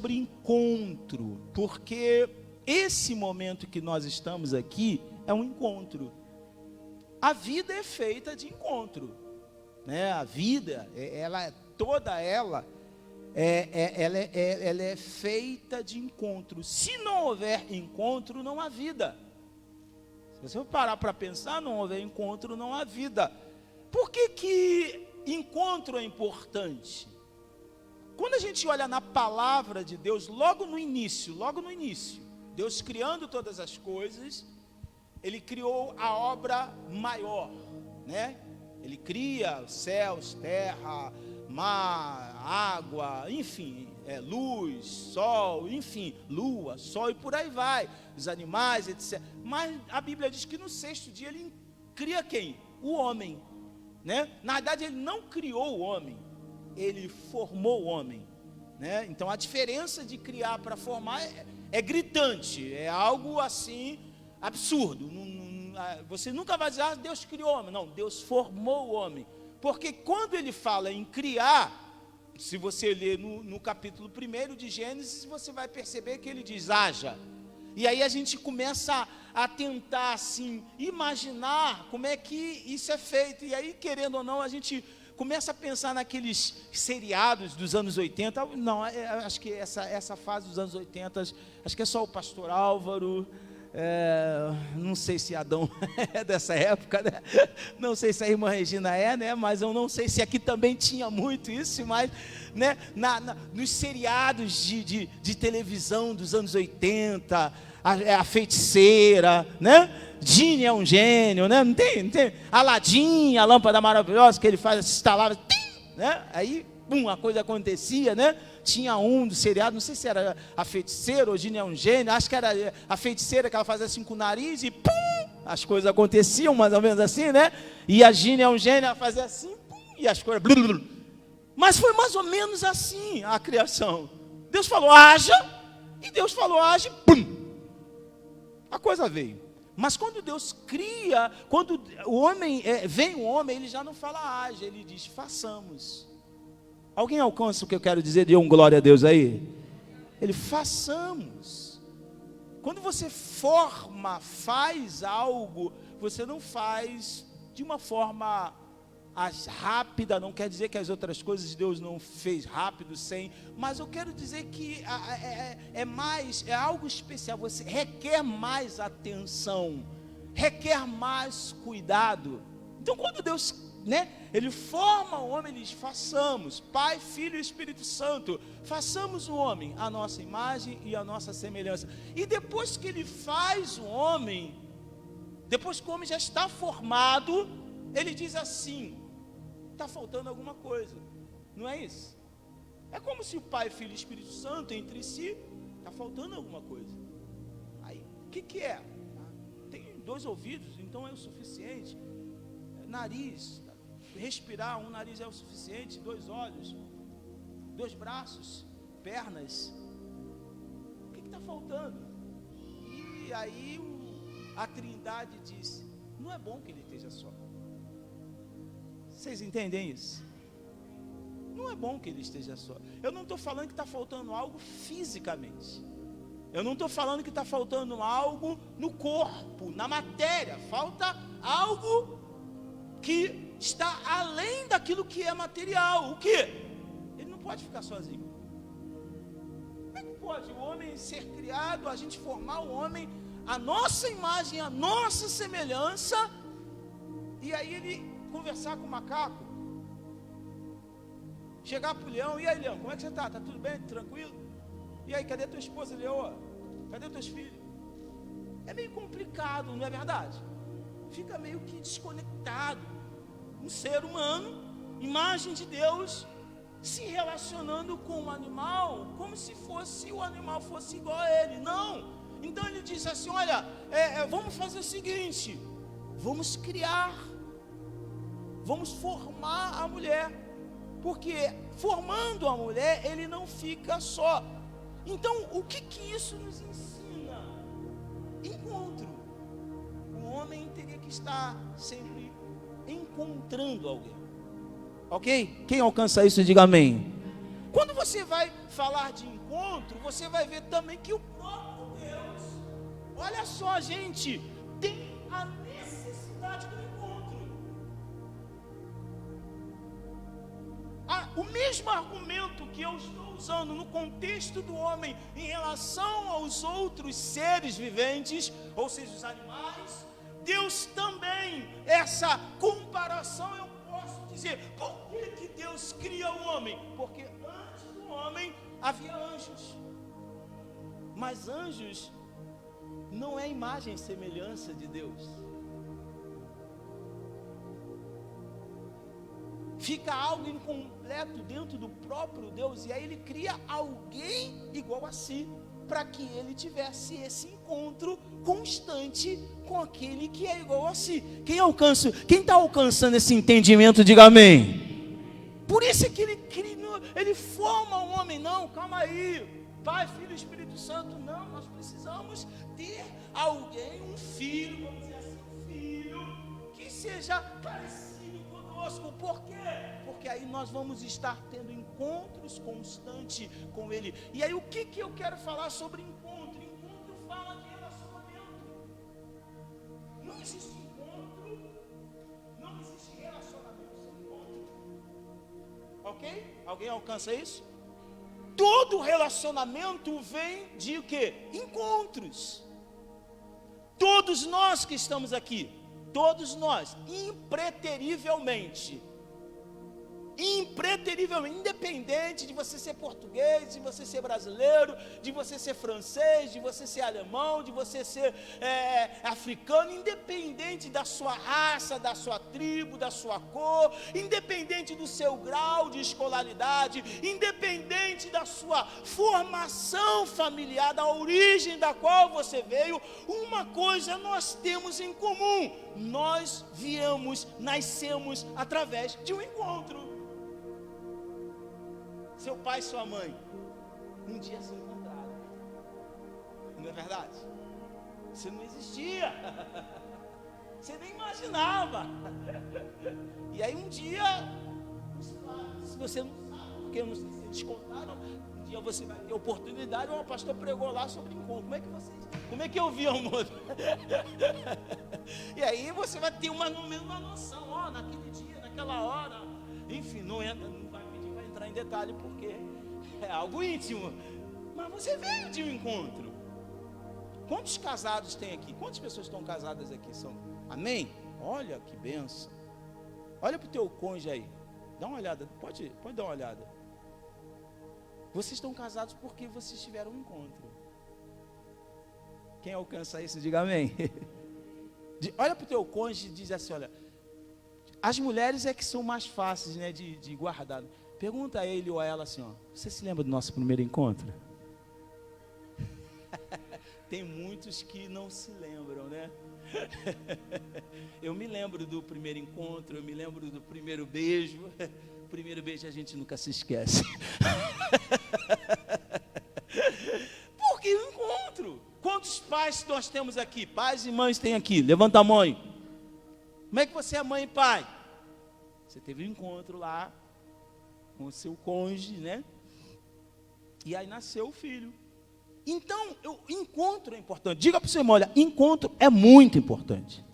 sobre encontro, porque esse momento que nós estamos aqui é um encontro. A vida é feita de encontro, né? A vida, toda ela é feita de encontro. Se não houver encontro, não há vida. Se você parar para pensar, não houver encontro, não há vida. Por que encontro é importante? Quando a gente olha na palavra de Deus, logo no início, Deus criando todas as coisas, Ele criou a obra maior, né? Ele cria céus, terra, mar, água, enfim, luz, sol, enfim, lua, sol e por aí vai, os animais, etc. Mas a Bíblia diz que no sexto dia Ele cria quem? O homem, né? Na verdade, Ele não criou o homem, Ele formou o homem, né? Então a diferença de criar para formar é gritante, é algo assim absurdo. Você nunca vai dizer, Deus criou o homem. Não, Deus formou o homem. Porque quando Ele fala em criar, se você ler no capítulo 1 de Gênesis, você vai perceber que Ele diz, haja. E aí a gente começa a tentar assim, imaginar como é que isso é feito. E aí, querendo ou não, a gente começa a pensar naqueles seriados dos anos 80. Não, acho que essa fase dos anos 80, acho que é só o Pastor Álvaro, não sei se Adão é dessa época, né? Não sei se a irmã Regina né? Mas eu não sei se aqui também tinha muito isso, mas, né? Nos seriados de televisão dos anos 80, a feiticeira, né? Genie é um gênio, né? Não tem? Aladim, a lâmpada maravilhosa que ele faz, instalava, né? Aí, a coisa acontecia, né? Tinha um do seriado, não sei se era a feiticeira ou Genie é um gênio, acho que era a feiticeira que ela fazia assim com o nariz e as coisas aconteciam mais ou menos assim, né? E a Genie é um gênio, ela fazia assim, e as coisas... Mas foi mais ou menos assim a criação. Deus falou, haja, e Deus falou, haja, a coisa veio. Mas quando Deus cria, quando o homem vem o homem, Ele já não fala haja, Ele diz, façamos. Alguém alcança o que eu quero dizer? Dê glória a Deus aí. Ele, façamos. Quando você faz algo, você não faz de uma forma rápida, não quer dizer que as outras coisas Deus não fez rápido, mas eu quero dizer que é algo especial, você requer mais atenção, requer mais cuidado. Então quando Deus, né, Ele forma o homem, Ele diz, façamos, Pai, Filho e Espírito Santo, façamos o homem à nossa imagem e à nossa semelhança. E depois que Ele faz o homem, depois que o homem já está formado, Ele diz assim, está faltando alguma coisa, não é isso? É como se o Pai, Filho e Espírito Santo entre si, está faltando alguma coisa. Aí, o que é? Tem 2 ouvidos, então é o suficiente. Nariz, respirar, um nariz é o suficiente. 2 olhos, 2 braços, pernas. O que está faltando? E aí a Trindade diz, não é bom que ele esteja só. Vocês entendem isso? Não é bom que ele esteja só. Eu não estou falando que está faltando algo fisicamente. Eu não estou falando que está faltando algo no corpo, na matéria. Falta algo que está além daquilo que é material. O quê? Ele não pode ficar sozinho. Como é que pode o homem ser criado, a gente formar o homem, a nossa imagem, a nossa semelhança, e aí ele conversar com o macaco, chegar para o leão, e aí leão, como é que você está? Está tudo bem? Tranquilo? E aí, cadê tua esposa, leoa? Cadê teus filhos? É meio complicado, não é verdade? Fica meio que desconectado. Um ser humano, imagem de Deus, se relacionando com um animal, como se o animal fosse igual a ele. Não. Então ele disse assim, olha, vamos fazer o seguinte, vamos criar, vamos formar a mulher, porque formando a mulher, ele não fica só. Então, o que isso nos ensina? Encontro. O homem teria que estar sempre encontrando alguém. Ok? Quem alcança isso, diga amém. Quando você vai falar de encontro, encontro, você vai ver também que o próprio Deus, olha só, gente, tem a necessidade do encontro. O mesmo argumento que eu estou usando no contexto do homem em relação aos outros seres viventes, ou seja, os animais, Deus também, essa comparação eu posso dizer. Por que Deus cria o homem? Porque antes do homem havia anjos, mas anjos não é imagem e semelhança de Deus. Fica algo incompleto dentro do próprio Deus, e aí ele cria alguém igual a si, para que ele tivesse esse encontro constante com aquele que é igual a si. Quem está alcançando esse entendimento, diga amém. Por isso é que ele forma o homem. Não, calma aí, Pai, Filho e Espírito Santo, não, nós precisamos ter alguém, um filho, vamos dizer assim, um filho, que seja parecido conosco. Por quê? Porque aí nós vamos estar tendo encontros constantes com Ele. E aí o que eu quero falar sobre encontro? Encontro fala de relacionamento. Não existe encontro, não existe relacionamento sem encontro. Ok? Alguém alcança isso? Todo relacionamento vem de o quê? Encontros. Todos nós que estamos aqui, todos nós, impreterivelmente, independente de você ser português, de você ser brasileiro, de você ser francês, de você ser alemão, de você ser africano, independente da sua raça, da sua tribo, da sua cor, independente do seu grau de escolaridade, independente da sua formação familiar, da origem da qual você veio, uma coisa nós temos em comum: nós nascemos através de um encontro. Seu pai e sua mãe um dia se encontraram, não é verdade? Você não existia, você nem imaginava. E aí um dia, se você não sabe, porque eu não sei se eles contaram, um dia você vai ter oportunidade. O pastor pregou lá sobre encontro. Como é que eu vi o mundo? E aí você vai ter uma noção, naquele dia, naquela hora, enfim, não vai pedir para entrar em detalhe porque é algo íntimo, mas você veio de um encontro. Quantos casados tem aqui? Quantas pessoas estão casadas aqui? Amém? Olha que benção. Olha para o teu cônjuge aí, dá uma olhada, pode dar uma olhada. Vocês estão casados porque vocês tiveram um encontro. Quem alcança isso, diga amém. Olha para o teu cônjuge e diz assim: olha, as mulheres é que são mais fáceis, né, de guardar. Pergunta a ele ou a ela assim: você se lembra do nosso primeiro encontro? Tem muitos que não se lembram, né? Eu me lembro do primeiro encontro, eu me lembro do primeiro beijo. O primeiro beijo a gente nunca se esquece. Porque o encontro. Quantos pais nós temos aqui? Pais e mães tem aqui? Levanta a mão. Como é que você é mãe e pai? Você teve um encontro lá com o seu cônjuge, né? E aí nasceu o filho. Então, o encontro é importante. Diga para o seu irmão: olha, encontro é muito importante.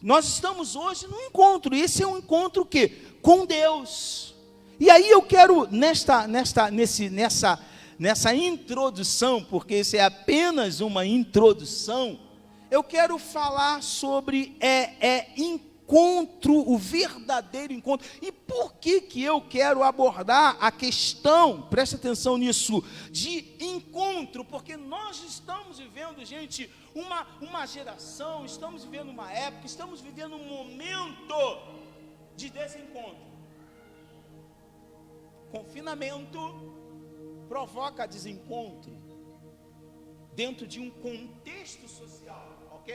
Nós estamos hoje num encontro, e esse é um encontro o quê? Com Deus. E aí eu quero, nessa introdução, porque isso é apenas uma introdução, eu quero falar sobre encontro, o verdadeiro encontro. E por que eu quero abordar a questão, preste atenção nisso, de encontro? Porque nós estamos vivendo, gente, uma geração, estamos vivendo uma época, estamos vivendo um momento de desencontro. Confinamento provoca desencontro dentro de um contexto social, ok?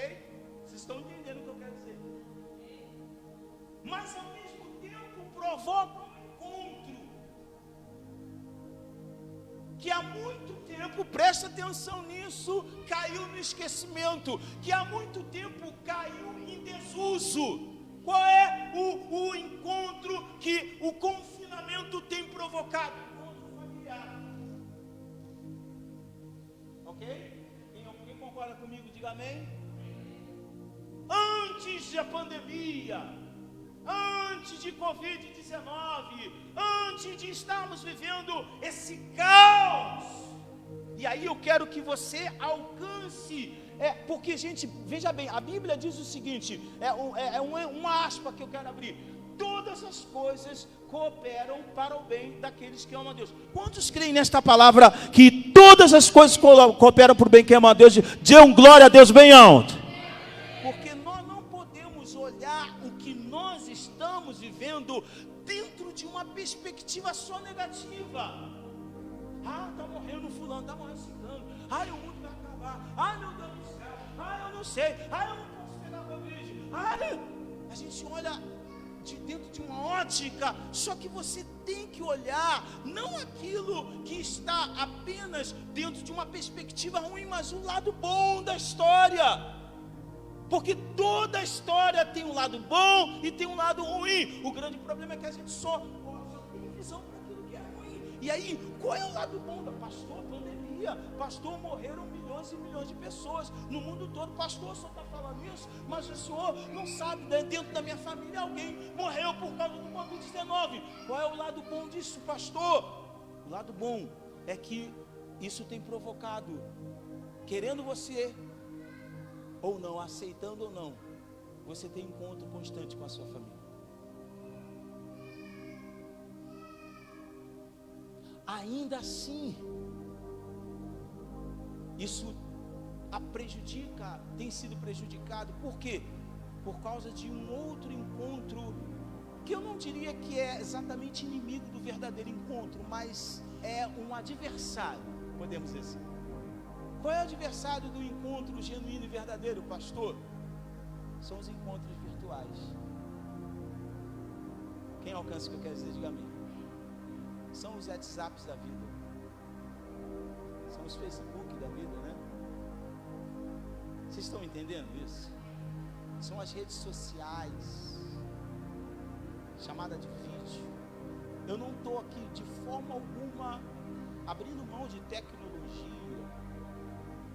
Vocês estão entendendo o que eu quero dizer? Mas ao mesmo tempo provoca um encontro que há muito tempo, presta atenção nisso, caiu no esquecimento, que há muito tempo caiu em desuso. Qual é o encontro que o confinamento tem provocado? Encontro familiar. Ok? Quem concorda comigo, diga amém. Antes da pandemia, antes de Covid-19, antes de estarmos vivendo esse caos, e aí eu quero que você alcance, porque gente, veja bem, a Bíblia diz o seguinte, uma aspa que eu quero abrir: todas as coisas cooperam para o bem daqueles que amam a Deus. Quantos creem nesta palavra, que todas as coisas cooperam para o bem que amam a Deus? Dê glória a Deus bem alto. Porque nós não podemos olhar o que nós estamos vivendo dentro de uma perspectiva só negativa. Está morrendo fulano, está morrendo ciclano, o mundo vai acabar, meu Deus do céu, eu não sei, eu não posso pegar Covid, a gente olha de dentro de uma ótica, só que você tem que olhar não aquilo que está apenas dentro de uma perspectiva ruim, mas o lado bom da história. Porque toda história tem um lado bom e tem um lado ruim. O grande problema é que a gente só tem visão daquilo que é ruim. E aí, qual é o lado bom? Pastor, pandemia. Pastor, morreram milhões e milhões de pessoas no mundo todo. Pastor, só está falando isso, mas o senhor não sabe, dentro da minha família alguém morreu por causa do Covid-19. Qual é o lado bom disso, pastor? O lado bom é que isso tem provocado, querendo você ou não, aceitando ou não, você tem encontro constante com a sua família. Ainda assim, isso tem sido prejudicado. Por quê? Por causa de um outro encontro, que eu não diria que é exatamente inimigo do verdadeiro encontro, mas é um adversário, podemos dizer assim. Qual é o adversário do encontro genuíno e verdadeiro, pastor? São os encontros virtuais. Quem alcança o que eu quero dizer, diga amém. São os WhatsApps da vida, são os Facebook da vida, né? Vocês estão entendendo isso? São as redes sociais, chamada de vídeo. Eu não estou aqui de forma alguma abrindo mão de tecnologia,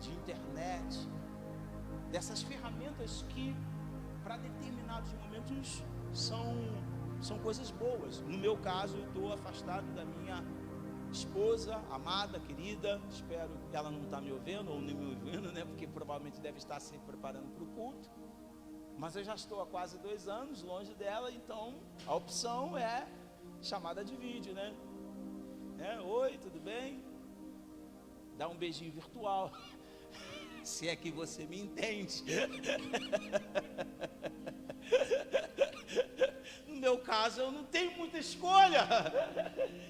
de internet, dessas ferramentas que para determinados momentos são coisas boas. No meu caso, eu estou afastado da minha esposa, amada, querida. Espero que ela não está me ouvindo, ou nem me ouvindo, né? Porque provavelmente deve estar se preparando para o culto. Mas eu já estou há quase 2 anos longe dela, então a opção é chamada de vídeo, né? Oi, tudo bem? Dá um beijinho virtual. Se é que você me entende. No meu caso, eu não tenho muita escolha.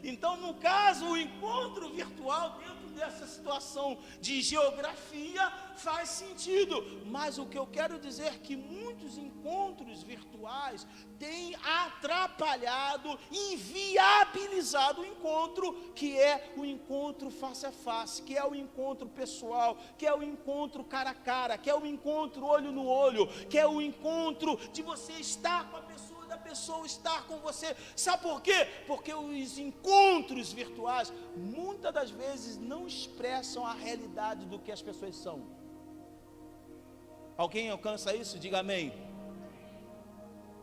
Então, no caso, o encontro virtual dentro dessa situação de geografia faz sentido. Mas o que eu quero dizer é que muitos encontros virtuais têm atrapalhado, inviabilizado o encontro, que é o encontro face a face, que é o encontro pessoal, que é o encontro cara a cara, que é o encontro olho no olho, que é o encontro de você estar com a pessoa, da pessoa estar com você. Sabe por quê? Porque os encontros virtuais muitas das vezes não expressam a realidade do que as pessoas são. Alguém alcança isso? Diga amém.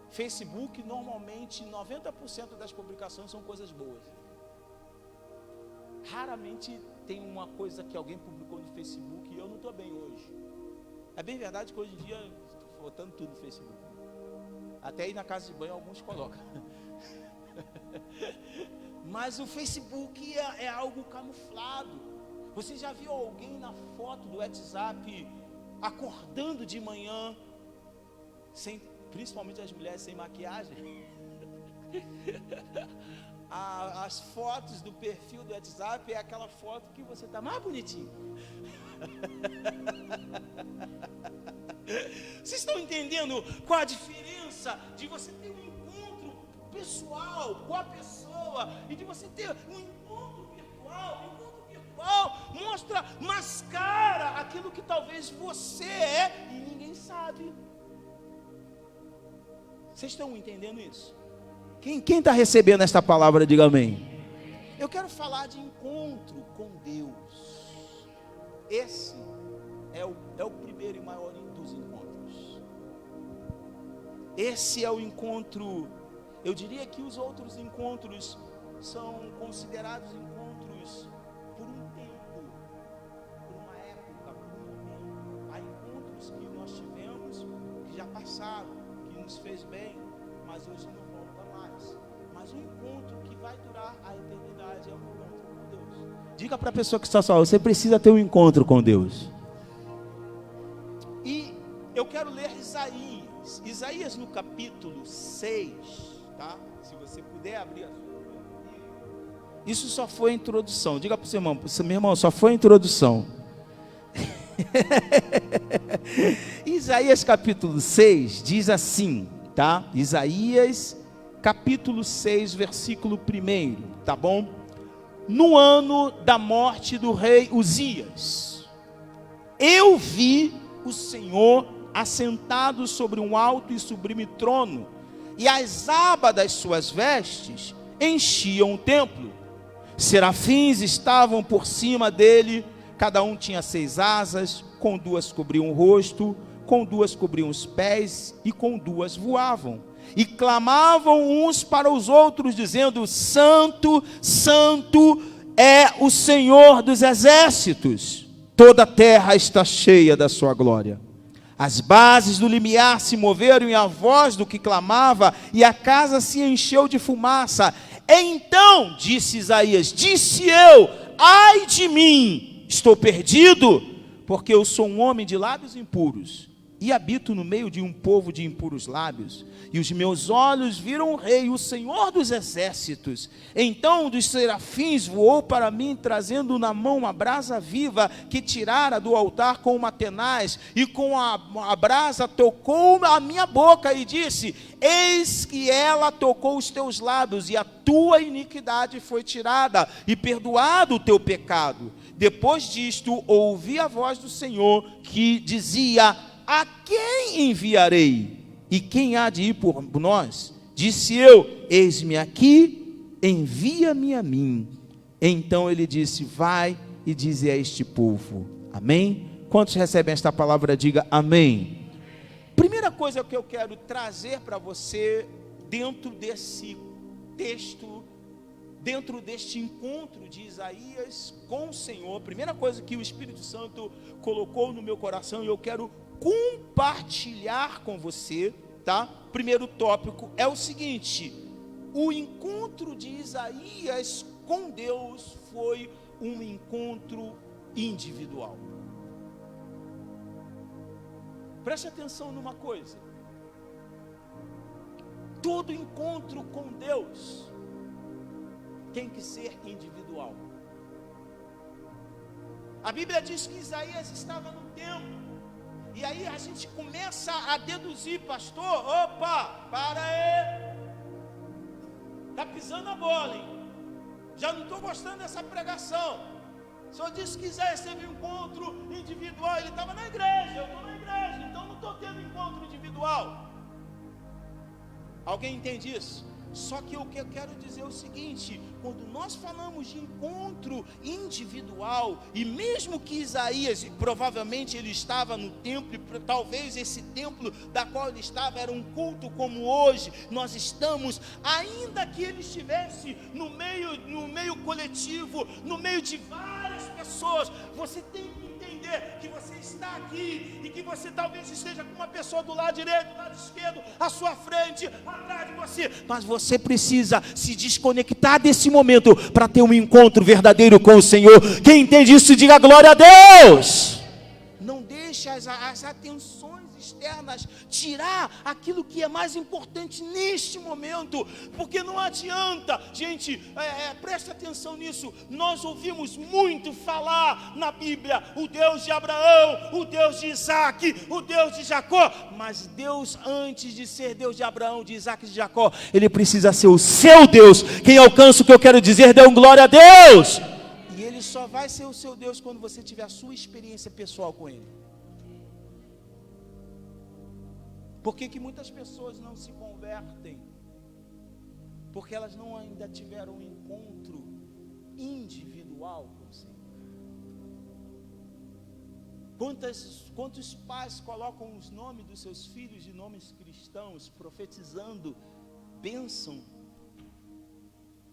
Facebook, normalmente 90% das publicações são coisas boas. Raramente tem uma coisa que alguém publicou no Facebook e eu não estou bem hoje. É bem verdade que hoje em dia estou botando tudo no Facebook. Até aí na casa de banho alguns colocam. Mas o Facebook é algo camuflado. Você já viu alguém na foto do WhatsApp acordando de manhã, principalmente as mulheres sem maquiagem? As fotos do perfil do WhatsApp é aquela foto que você está mais bonitinho. Vocês estão entendendo qual a diferença de você ter um encontro pessoal com a pessoa e de você ter um encontro virtual? O encontro virtual mascara aquilo que talvez você é e ninguém sabe. Vocês estão entendendo isso? Quem está recebendo esta palavra, diga amém. Eu quero falar de encontro com Deus. Esse é o primeiro e maior dos encontros. Esse é o encontro. Eu diria que os outros encontros são considerados encontros por um tempo, por uma época, por um momento. Há encontros que nós tivemos que já passaram, que nos fez bem, mas hoje não volta mais. Mas o encontro que vai durar a eternidade é o encontro com Deus. Diga para a pessoa que está só, você precisa ter um encontro com Deus. E eu quero ler Isaías no capítulo 6, tá? Se você puder abrir a sua Bíblia. Isso só foi a introdução. Diga para o seu irmão, meu irmão, só foi a introdução. Isaías capítulo 6 diz assim, tá? Isaías capítulo 6, versículo 1, tá bom? No ano da morte do rei Uzias, eu vi o Senhor assentado sobre um alto e sublime trono, e as abas das suas vestes enchiam o templo. Serafins estavam por cima dele, cada um tinha 6 asas, com 2 cobriam o rosto, com 2 cobriam os pés, e com 2 voavam. E clamavam uns para os outros, dizendo: Santo, Santo é o Senhor dos exércitos, toda a terra está cheia da sua glória. As bases do limiar se moveram, e a voz do que clamava, e a casa se encheu de fumaça. Então, disse Isaías, disse eu: ai de mim, estou perdido, porque eu sou um homem de lábios impuros, e habito no meio de um povo de impuros lábios, e os meus olhos viram o rei, o Senhor dos exércitos. Então um dos serafins voou para mim, trazendo na mão uma brasa viva, que tirara do altar com uma tenaz, e com a brasa tocou a minha boca, e disse: eis que ela tocou os teus lábios, e a tua iniquidade foi tirada, e perdoado o teu pecado. Depois disto, ouvi a voz do Senhor, que dizia: a quem enviarei? E quem há de ir por nós? Disse eu: eis-me aqui, envia-me a mim. Então ele disse: vai e dize a este povo. Amém? Quantos recebem esta palavra, diga amém. Primeira coisa que eu quero trazer para você, dentro desse texto, dentro deste encontro de Isaías com o Senhor, primeira coisa que o Espírito Santo colocou no meu coração, e eu quero compartilhar com você, tá? Primeiro tópico é o seguinte: o encontro de Isaías com Deus foi um encontro individual. Preste atenção numa coisa: todo encontro com Deus tem que ser individual. A Bíblia diz que Isaías estava no templo. E aí a gente começa a deduzir: pastor, opa, para aí, está pisando a bola, hein? Já não estou gostando dessa pregação. O senhor disse que Isaías teve um encontro individual, ele estava na igreja, eu estou na igreja, então não estou tendo encontro individual. Alguém entende isso? Só que o que eu quero dizer é o seguinte: quando nós falamos de encontro individual, e mesmo que Isaías, provavelmente ele estava no templo, talvez esse templo da qual ele estava era um culto como hoje nós estamos, ainda que ele estivesse no meio coletivo, no meio de várias pessoas, você tem que entender que você está aqui, e que você talvez esteja com uma pessoa do lado direito, do lado esquerdo, à sua frente, atrás de você, mas você precisa se desconectar desse momento para ter um encontro verdadeiro com o Senhor. Quem entende isso, diga glória a Deus. Não deixe as atenções externas tirar aquilo que é mais importante neste momento, porque não adianta, gente, preste atenção nisso. Nós ouvimos muito falar na Bíblia: o Deus de Abraão, o Deus de Isaac, o Deus de Jacó. Mas Deus, antes de ser Deus de Abraão, de Isaac e de Jacó, Ele precisa ser o seu Deus. Quem alcança o que eu quero dizer, dê um glória a Deus. E Ele só vai ser o seu Deus quando você tiver a sua experiência pessoal com Ele. Por que muitas pessoas não se convertem? Porque elas não ainda tiveram um encontro individual com o Senhor. Quantos pais colocam os nomes dos seus filhos de nomes cristãos, profetizando bênção,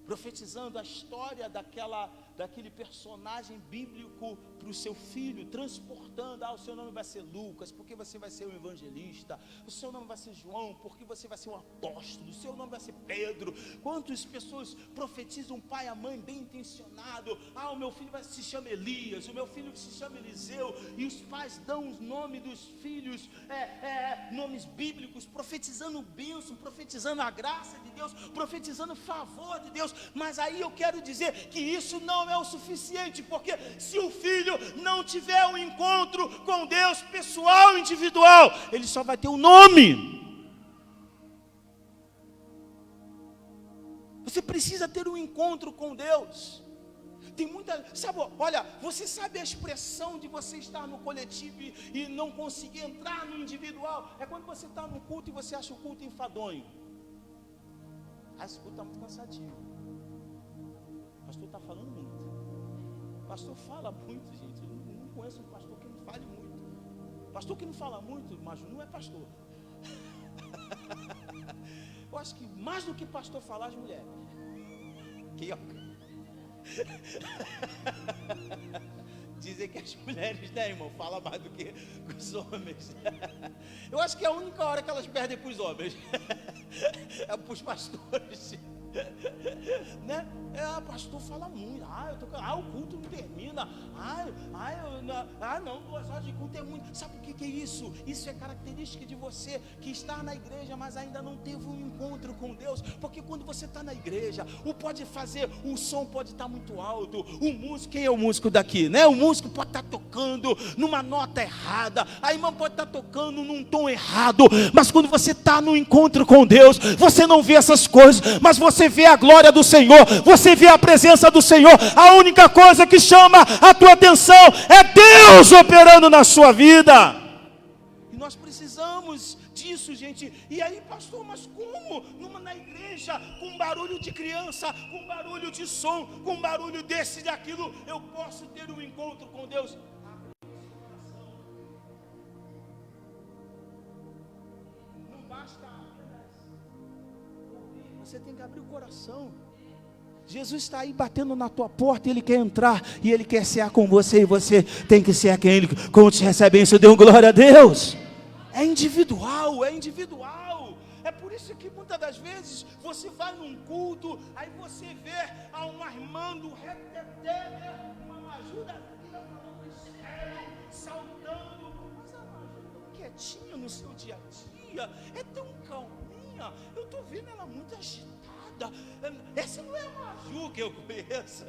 profetizando a história daquele personagem bíblico para o seu filho, transportando, o seu nome vai ser Lucas, porque você vai ser um evangelista, o seu nome vai ser João, porque você vai ser um apóstolo, o seu nome vai ser Pedro. Quantas pessoas profetizam, o pai e a mãe bem intencionado, o meu filho se chama Elias, o meu filho se chama Eliseu, e os pais dão os nomes dos filhos, nomes bíblicos, profetizando bênção, profetizando a graça de Deus, profetizando o favor de Deus. Mas aí eu quero dizer que isso não é o suficiente, porque se o filho não tiver um encontro com Deus pessoal, individual, ele só vai ter um nome. Você precisa ter um encontro com Deus. Tem muita, olha, você sabe a expressão de você estar no coletivo e não conseguir entrar no individual? É quando você está no culto e você acha o culto enfadonho. Esse culto está muito cansativo. O pastor está falando muito. O pastor fala muito, gente. Eu não conheço um pastor que não fale muito. Pastor que não fala muito, mas não é pastor. Eu acho que mais do que pastor falar, as mulheres. Dizem que as mulheres, né, irmão, falam mais do que os homens. Eu acho que é a única hora que elas perdem para os homens. É para os pastores. Né? Pastor fala muito. O culto não termina. Não, 2 horas de culto é muito. Sabe o que é isso? Isso é característica de você que está na igreja, mas ainda não teve um encontro com Deus. Porque quando você está na igreja, o som pode estar muito alto. O músico, quem é o músico daqui? Né? O músico pode estar tocando numa nota errada. A irmã pode estar tocando num tom errado. Mas quando você está no encontro com Deus, você não vê essas coisas, mas você vê a glória do Senhor, você vê a presença do Senhor. A única coisa que chama a tua atenção é Deus operando na sua vida. E nós precisamos disso, gente. E aí, pastor, mas como? Na igreja, com barulho de criança, com barulho de som, com barulho desse e daquilo, eu posso ter um encontro com Deus? Não basta. Você tem que abrir o coração. Jesus está aí batendo na tua porta, Ele quer entrar e Ele quer cear com você, e você tem que cear com Ele. Como te recebe isso? Dê glória a Deus. É individual. É por isso que muitas das vezes você vai num culto, aí você vê uma irmã do reteté, uma ajuda saltando, mas a Maju é quietinha no seu dia a dia, é tão calminha, eu estou vendo ela muito agitada. Essa não é a Maju que eu conheço.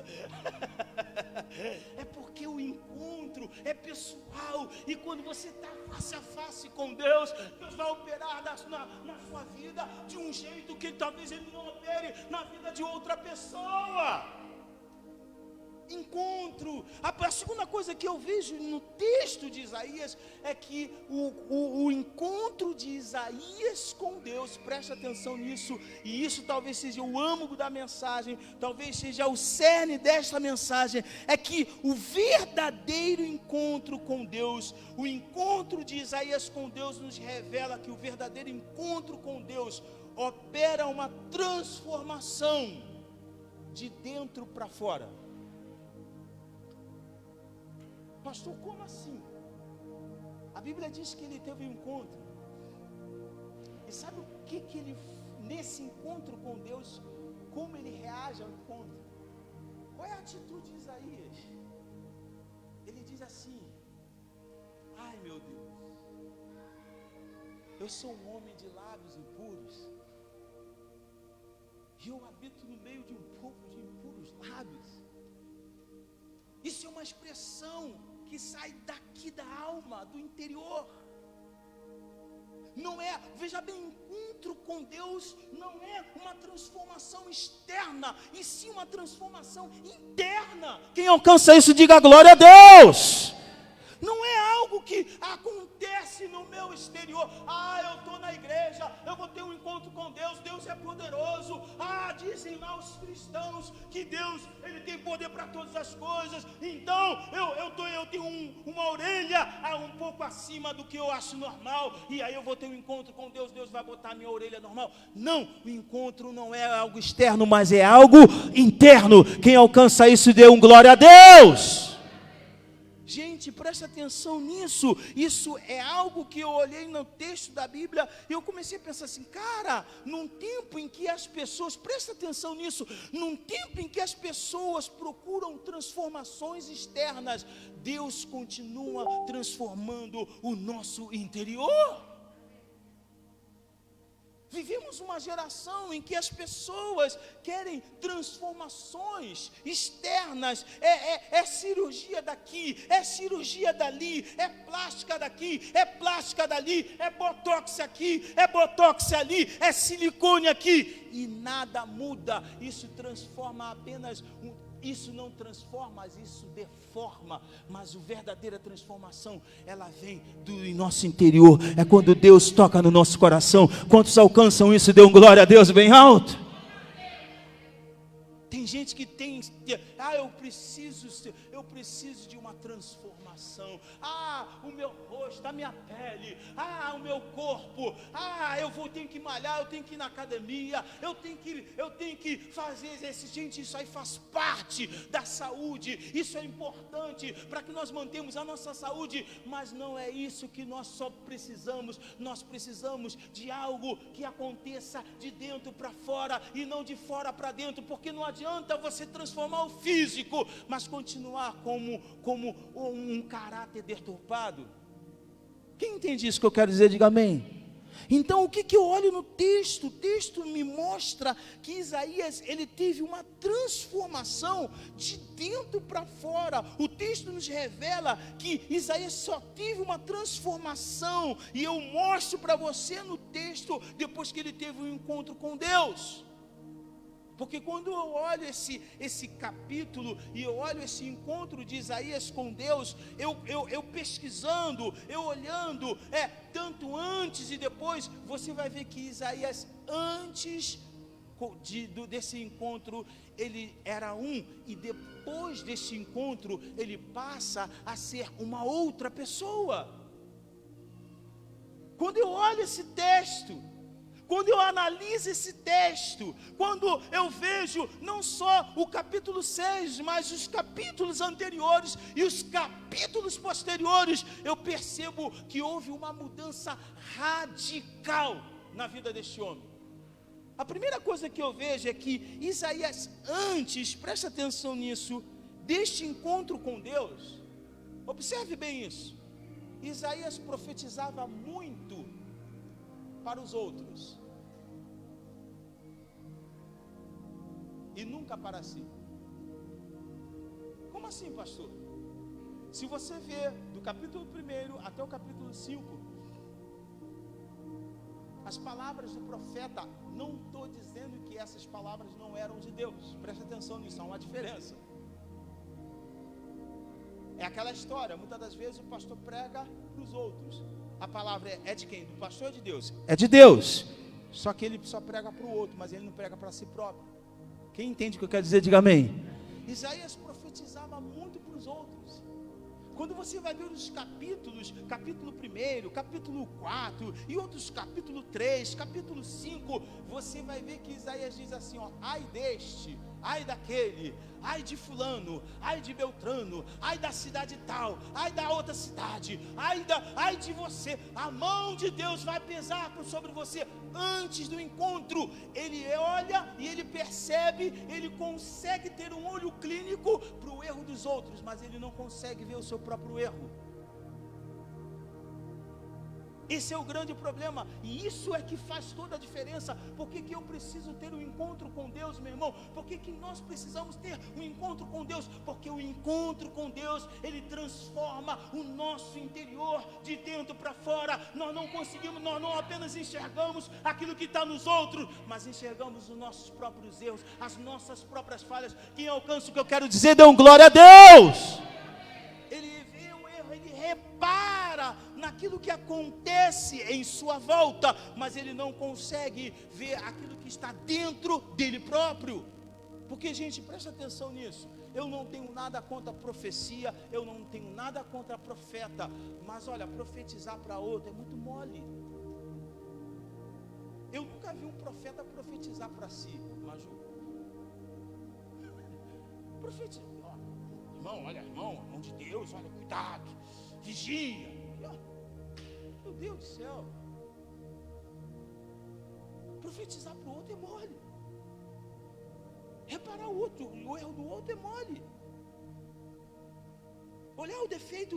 É porque o encontro é pessoal, e quando você está face a face com Deus, Deus vai operar na sua vida de um jeito que talvez Ele não opere na vida de outra pessoa. Encontro. A segunda coisa que eu vejo no texto de Isaías é que o encontro de Isaías com Deus, presta atenção nisso, e isso talvez seja o âmago da mensagem, talvez seja o cerne desta mensagem, é que o verdadeiro encontro com Deus, o encontro de Isaías com Deus nos revela que o verdadeiro encontro com Deus opera uma transformação de dentro para fora. Pastor, como assim? A Bíblia diz que ele teve um encontro. E sabe o que ele, nesse encontro com Deus, como ele reage ao encontro? Qual é a atitude de Isaías? Ele diz assim: ai meu Deus, eu sou um homem de lábios impuros, e eu habito no meio de um povo de impuros lábios. Isso é uma expressão que sai daqui da alma, do interior. Não é, veja bem, encontro com Deus não é uma transformação externa, e sim uma transformação interna. Quem alcança isso, diga glória a Deus. Não é algo que acontece no meu exterior. Eu estou na igreja, eu vou ter um encontro com Deus, Deus é poderoso. Dizem lá os cristãos que Deus, Ele tem poder para todas as coisas. Então, eu tenho uma orelha um pouco acima do que eu acho normal, e aí eu vou ter um encontro com Deus, Deus vai botar a minha orelha normal. Não, o encontro não é algo externo, mas é algo interno. Quem alcança isso, dê um glória a Deus. Gente, presta atenção nisso. Isso é algo que eu olhei no texto da Bíblia e eu comecei a pensar assim, cara, num tempo em que as pessoas, presta atenção nisso, num tempo em que as pessoas procuram transformações externas, Deus continua transformando o nosso interior. Vivemos uma geração em que as pessoas querem transformações externas, é cirurgia daqui, é cirurgia dali, é plástica daqui, é plástica dali, é botox aqui, é botox ali, é silicone aqui, e nada muda. Isso transforma apenas isso não transforma, mas isso deforma. Mas a verdadeira transformação, ela vem do nosso interior. É quando Deus toca no nosso coração. Quantos alcançam isso? Dê um glória a Deus bem alto. Tem gente que tem, eu preciso de uma transformação. O meu rosto, a minha pele, o meu corpo, tenho que malhar, eu tenho que ir na academia, eu tenho que fazer exercício. Gente, isso aí faz parte da saúde, isso é importante para que nós mantemos a nossa saúde, mas não é isso que nós só precisamos. Nós precisamos de algo que aconteça de dentro para fora e não de fora para dentro, porque não adianta você transformar o físico, mas continuar como um caráter deturpado. Quem entende isso que eu quero dizer, diga amém. Então o que eu olho no texto? O texto me mostra que Isaías, ele teve uma transformação de dentro para fora. O texto nos revela que Isaías só teve uma transformação, e eu mostro para você no texto, depois que ele teve um encontro com Deus. Porque quando eu olho esse capítulo e eu olho esse encontro de Isaías com Deus, eu pesquisando, eu olhando, tanto antes e depois, você vai ver que Isaías, antes desse encontro, ele era e depois desse encontro, ele passa a ser uma outra pessoa. Quando eu olho esse texto, quando eu analiso esse texto, quando eu vejo não só o capítulo 6, mas os capítulos anteriores e os capítulos posteriores, eu percebo que houve uma mudança radical na vida deste homem. A primeira coisa que eu vejo é que Isaías, antes, preste atenção nisso, deste encontro com Deus, observe bem isso, Isaías profetizava muito para os outros e nunca para si. Como assim, pastor? Se você ver do capítulo 1 até o capítulo 5, as palavras do profeta, não estou dizendo que essas palavras não eram de Deus, preste atenção nisso, há uma diferença. É aquela história, muitas das vezes o pastor prega para os outros. A palavra é de quem? Do pastor ou de Deus? É de Deus. Só que ele só prega para o outro, mas ele não prega para si próprio. Quem entende o que eu quero dizer, diga amém. Isaías profetizava muito para os outros. Quando você vai ver os capítulos, capítulo 1, capítulo 4 e outros capítulo 3, capítulo 5, você vai ver que Isaías diz assim, ai deste, ai daquele, ai de fulano, ai de Beltrano, ai da cidade tal, ai da outra cidade, ai de você, a mão de Deus vai pesar sobre você. Antes do encontro, ele olha e ele percebe, ele consegue ter um olho clínico para o erro dos outros, mas ele não consegue ver o seu próprio erro. Esse é o grande problema, e isso é que faz toda a diferença. Por que eu preciso ter um encontro com Deus, meu irmão? Por que nós precisamos ter um encontro com Deus? Porque o encontro com Deus, ele transforma o nosso interior de dentro para fora. Nós não conseguimos, nós não apenas enxergamos aquilo que está nos outros, mas enxergamos os nossos próprios erros, as nossas próprias falhas. Quem alcança o que eu quero dizer, dê um glória a Deus. Ele vê o erro, ele repara naquilo que acontece em sua volta, mas ele não consegue ver aquilo que está dentro dele próprio. Porque, gente, presta atenção nisso. eu não tenho nada contra profecia, eu não tenho nada contra profeta, mas olha, profetizar para outro é muito mole. Eu nunca vi um profeta profetizar para si, Maju. Profetiza, irmão, olha, irmão de Deus, olha, cuidado, vigia. Meu Deus do céu, profetizar para o outro é mole. Reparar o erro do outro é mole. Olhar o defeito,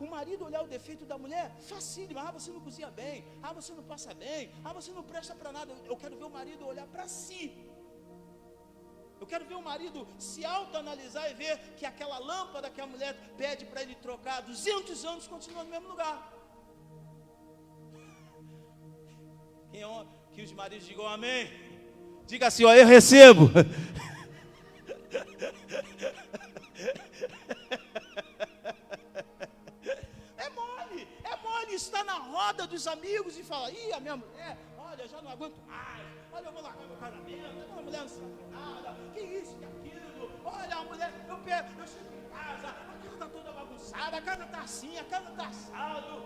o marido olhar o defeito da mulher, facílimo. Você não cozinha bem, você não passa bem, você não presta para nada. Eu quero ver o marido olhar para si. Eu quero ver o marido se autoanalisar e ver que aquela lâmpada que a mulher pede para ele trocar há 200 anos continua no mesmo lugar. Que os maridos digam amém. Diga assim, eu recebo. É mole estar na roda dos amigos e falar, a minha mulher, olha, já não aguento mais, olha, eu vou largar meu casamento, aquela mulher não sabe nada, que isso, que aquilo, olha, a mulher, eu chego em casa, a casa está toda bagunçada, a casa está assim, a casa está assado.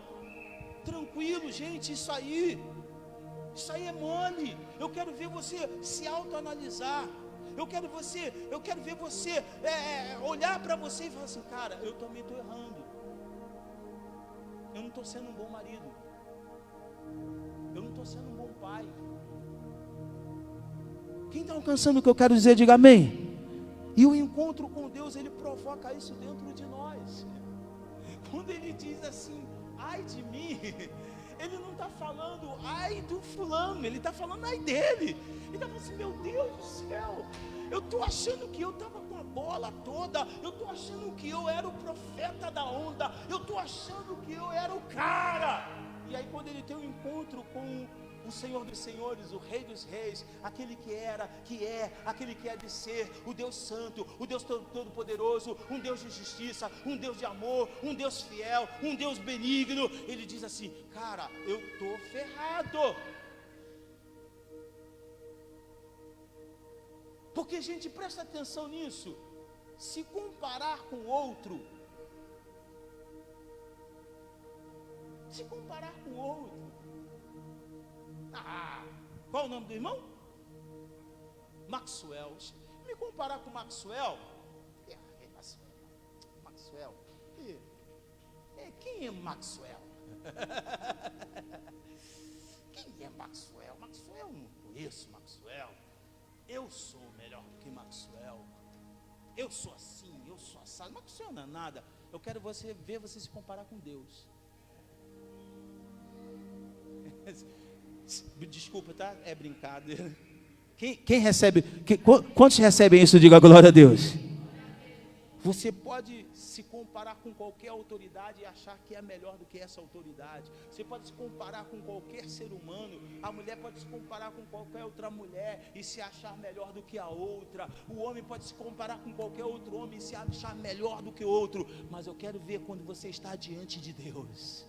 Tranquilo, gente, isso aí é mole. Eu quero ver você se autoanalisar. Eu quero ver você olhar para você e falar assim, cara, eu também estou errando. Eu não estou sendo um bom marido. Eu não estou sendo um bom pai. Quem está alcançando o que eu quero dizer, diga amém. E o encontro com Deus, ele provoca isso dentro de nós. Quando ele diz assim, ai de mim, ele não está falando ai do fulano, ele está falando ai dele. Ele está falando assim, meu Deus do céu, eu estou achando que eu estava com a bola toda, eu estou achando que eu era o profeta da onda, eu estou achando que eu era o cara. E aí quando ele tem um encontro com o Senhor dos Senhores, o Rei dos Reis, aquele que era, que é, aquele que há de ser, o Deus Santo, o Deus Todo-Poderoso, um Deus de justiça, um Deus de amor, um Deus fiel, um Deus benigno, ele diz assim, cara, eu estou ferrado. Porque, gente, presta atenção nisso, se comparar com o outro, qual o nome do irmão? Maxwell. Me comparar com Maxwell? Maxwell. Quem é Maxwell? Quem é Maxwell? Maxwell, eu não conheço Maxwell. Eu sou melhor do que Maxwell. Eu sou assim, eu sou assado. Maxwell não é nada. Eu quero ver você se comparar com Deus. Desculpa, tá? É brincadeira. Quem recebe? Quantos recebem isso? Diga glória a Deus. Você pode se comparar com qualquer autoridade e achar que é melhor do que essa autoridade. Você pode se comparar com qualquer ser humano. A mulher pode se comparar com qualquer outra mulher e se achar melhor do que a outra. O homem pode se comparar com qualquer outro homem e se achar melhor do que o outro. Mas eu quero ver quando você está diante de Deus.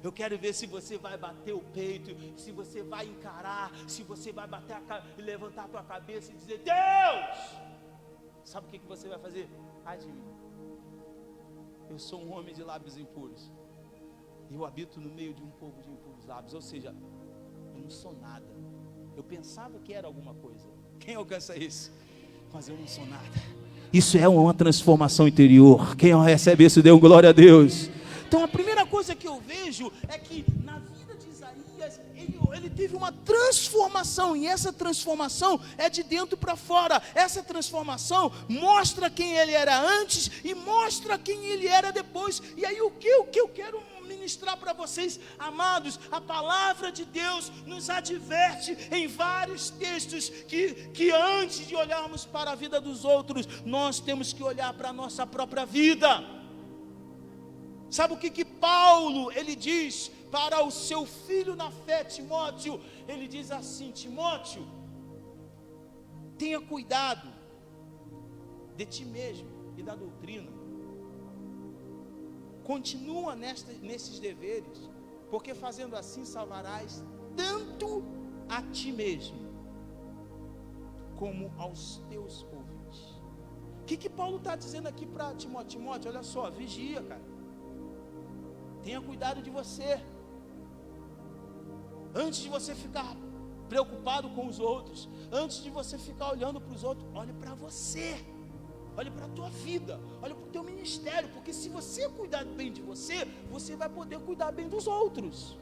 Eu quero ver se você vai bater o peito, se você vai encarar, se você vai bater e levantar a tua cabeça e dizer, Deus! Sabe o que você vai fazer? Ai de mim. Eu sou um homem de lábios impuros. Eu habito no meio de um povo de impuros lábios. Ou seja, eu não sou nada. Eu pensava que era alguma coisa. Quem alcança isso? Mas eu não sou nada. Isso é uma transformação interior. Quem recebe isso, dê glória a Deus. Então a primeira coisa que eu vejo é que na vida de Isaías, ele teve uma transformação, e essa transformação é de dentro para fora. Essa transformação mostra quem ele era antes e mostra quem ele era depois. E aí o que eu quero ministrar para vocês, amados, a palavra de Deus nos adverte em vários textos que antes de olharmos para a vida dos outros, nós temos que olhar para a nossa própria vida. Sabe o que Paulo, ele diz para o seu filho na fé, Timóteo? Ele diz assim, Timóteo, tenha cuidado de ti mesmo e da doutrina. Continua nesses deveres, porque fazendo assim salvarás tanto a ti mesmo, como aos teus ouvintes. que Paulo está dizendo aqui para Timóteo? Timóteo, olha só, vigia, cara. Tenha cuidado de você. Antes de você ficar preocupado com os outros, antes de você ficar olhando para os outros, olhe para você. Olhe para a tua vida, olhe para o teu ministério, porque se você cuidar bem de você, você vai poder cuidar bem dos outros.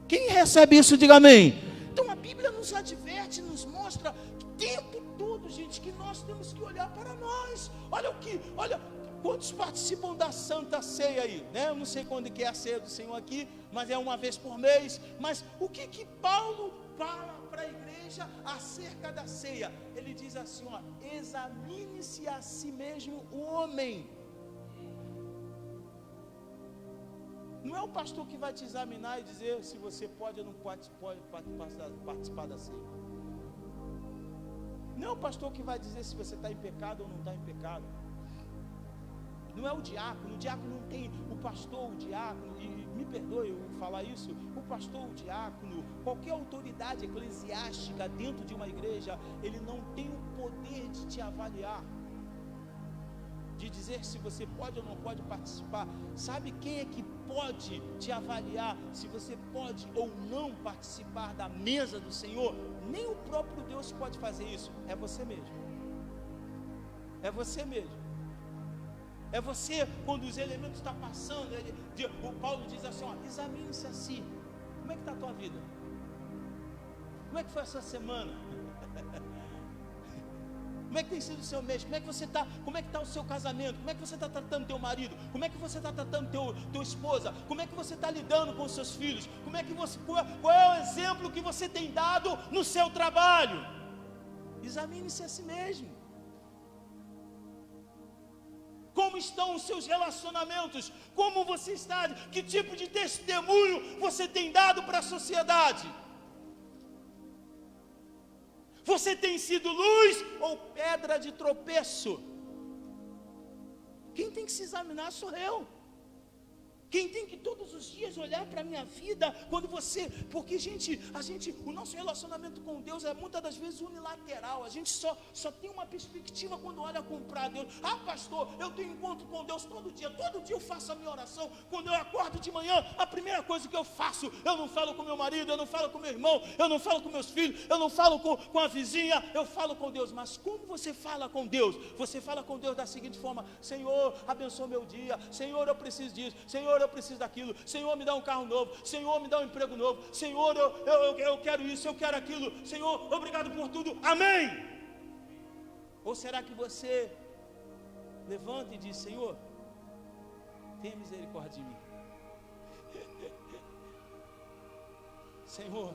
Quem recebe isso, diga amém. Então a Bíblia nos adverte, nos mostra o tempo todo, gente, que nós temos que olhar para nós. Olha quantos participam da Santa Ceia aí, né? Eu não sei quando que é a ceia do Senhor aqui, mas é uma vez por mês. Mas o que Paulo fala para a igreja acerca da ceia? Ele diz assim, ó: examine-se a si mesmo o homem. Não é o pastor que vai te examinar e dizer se você pode ou não pode participar da ceia. Não é o pastor que vai dizer se você está em pecado ou não está em pecado. Não é o diácono não tem o pastor, o diácono, e me perdoe eu falar isso, o pastor, o diácono, qualquer autoridade eclesiástica dentro de uma igreja, ele não tem o poder de te avaliar, de dizer se você pode ou não pode participar. Sabe quem é que pode te avaliar se você pode ou não participar da mesa do Senhor? Nem o próprio Deus pode fazer isso, é você mesmo. É você mesmo. É você, quando os elementos estão passando, o Paulo diz assim, ó: examine-se a si. Como é que está a tua vida? Como é que foi a sua semana? Como é que tem sido o seu mês? Como é que você está? Como é que está o seu casamento? Como é que você está tratando teu marido? Como é que você está tratando tua esposa? Como é que você está lidando com os seus filhos? Qual é o exemplo que você tem dado no seu trabalho? Examine-se a si mesmo. Como estão os seus relacionamentos? Como você está? Que tipo de testemunho você tem dado para a sociedade? Você tem sido luz ou pedra de tropeço? Quem tem que se examinar sou eu. Quem tem que todos os dias olhar para a minha vida, porque o nosso relacionamento com Deus é muitas das vezes unilateral. A gente só tem uma perspectiva quando olha para Deus. Ah, pastor, eu tenho encontro com Deus todo dia eu faço a minha oração. Quando eu acordo de manhã, a primeira coisa que eu faço, eu não falo com meu marido, eu não falo com meu irmão, eu não falo com meus filhos, eu não falo com a vizinha, eu falo com Deus. Mas como você fala com Deus? Você fala com Deus da seguinte forma: Senhor, abençoa meu dia, Senhor, eu preciso disso, Senhor, eu preciso daquilo, Senhor, me dá um carro novo, Senhor, me dá um emprego novo, Senhor, eu quero isso, eu quero aquilo, Senhor, obrigado por tudo, amém? Ou será que você levanta e diz: Senhor, tenha misericórdia de mim, Senhor,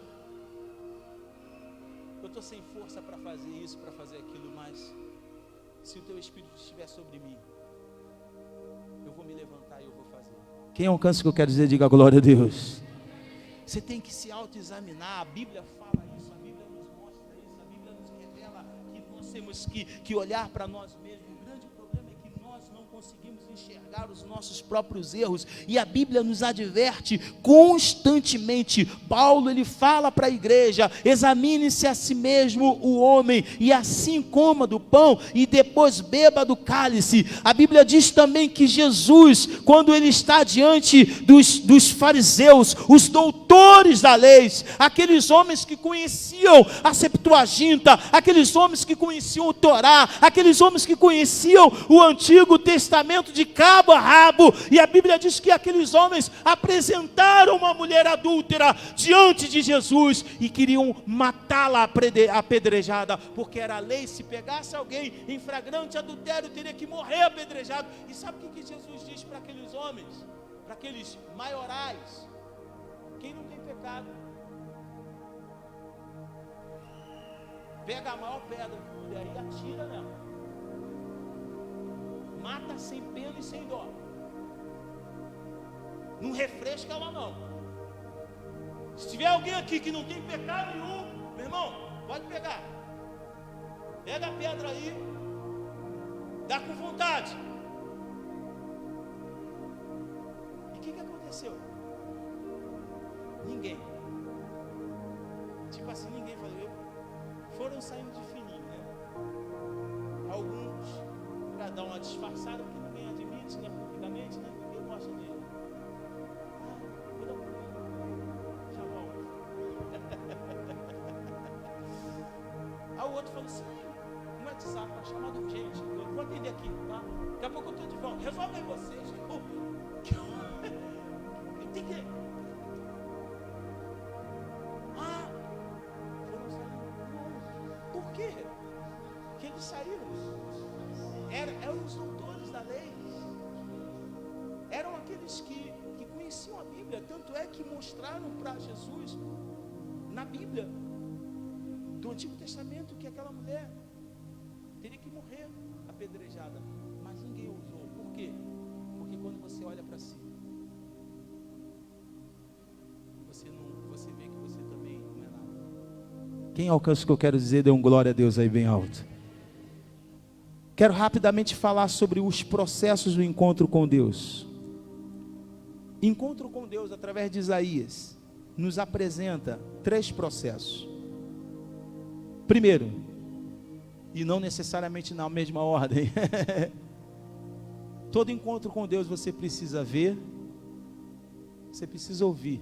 eu estou sem força para fazer isso, para fazer aquilo, mas se o teu Espírito estiver sobre mim, eu vou me levantar e eu vou fazer. Quem alcança o que eu quero dizer, diga glória a Deus. Você tem que se autoexaminar. A Bíblia fala isso, a Bíblia nos mostra isso, a Bíblia nos revela que nós temos que olhar para nós mesmos. O grande problema é que nós não conseguimos enxergar os nossos próprios erros, e a Bíblia nos adverte constantemente. Paulo, ele fala para a igreja: examine-se a si mesmo o homem, e assim coma do pão e depois beba do cálice. A Bíblia diz também que Jesus, quando ele está diante dos fariseus, os doutores da lei, aqueles homens que conheciam a Septuaginta, aqueles homens que conheciam o Torá, aqueles homens que conheciam o Antigo Testamento de cabo a rabo, e a Bíblia diz que aqueles homens apresentaram uma mulher adúltera diante de Jesus e queriam matá-la apedrejada, porque era a lei: se pegasse alguém em flagrante adultério, teria que morrer apedrejado. E sabe o que Jesus diz para aqueles homens, para aqueles maiorais? Quem não tem pecado, pega a maior pedra que puder e atira nela. Mata sem pena e sem dó. Não refresca ela não. Se tiver alguém aqui que não tem pecado nenhum, meu irmão, pode pegar. Pega a pedra aí, dá com vontade. E o que aconteceu? Ninguém. Tipo assim, ninguém falou. Foram saindo de fininho, né? Alguns para dar uma disfarçada, porque ninguém admite, né, publicamente, né? Ninguém gosta dele. Cuida comigo. Já volto. Aí o outro falou assim, no WhatsApp, uma chamada urgente. Eu vou atender aqui, tá? Daqui a pouco eu estou de volta. Resolve aí vocês. Eu tenho que... Foram saindo. Por quê? Porque eles saíram. Eram os doutores da lei. Eram aqueles que conheciam a Bíblia. Tanto é que mostraram para Jesus, na Bíblia do Antigo Testamento, que aquela mulher teria que morrer apedrejada. Mas ninguém ousou. Por quê? Porque quando você olha para si, você vê que você também não é nada. Quem alcança o que eu quero dizer, dê um glória a Deus aí bem alto. Quero rapidamente falar sobre os processos do encontro com Deus. Encontro com Deus através de Isaías nos apresenta 3 processos. Primeiro, e não necessariamente na mesma ordem, todo encontro com Deus você precisa ver, você precisa ouvir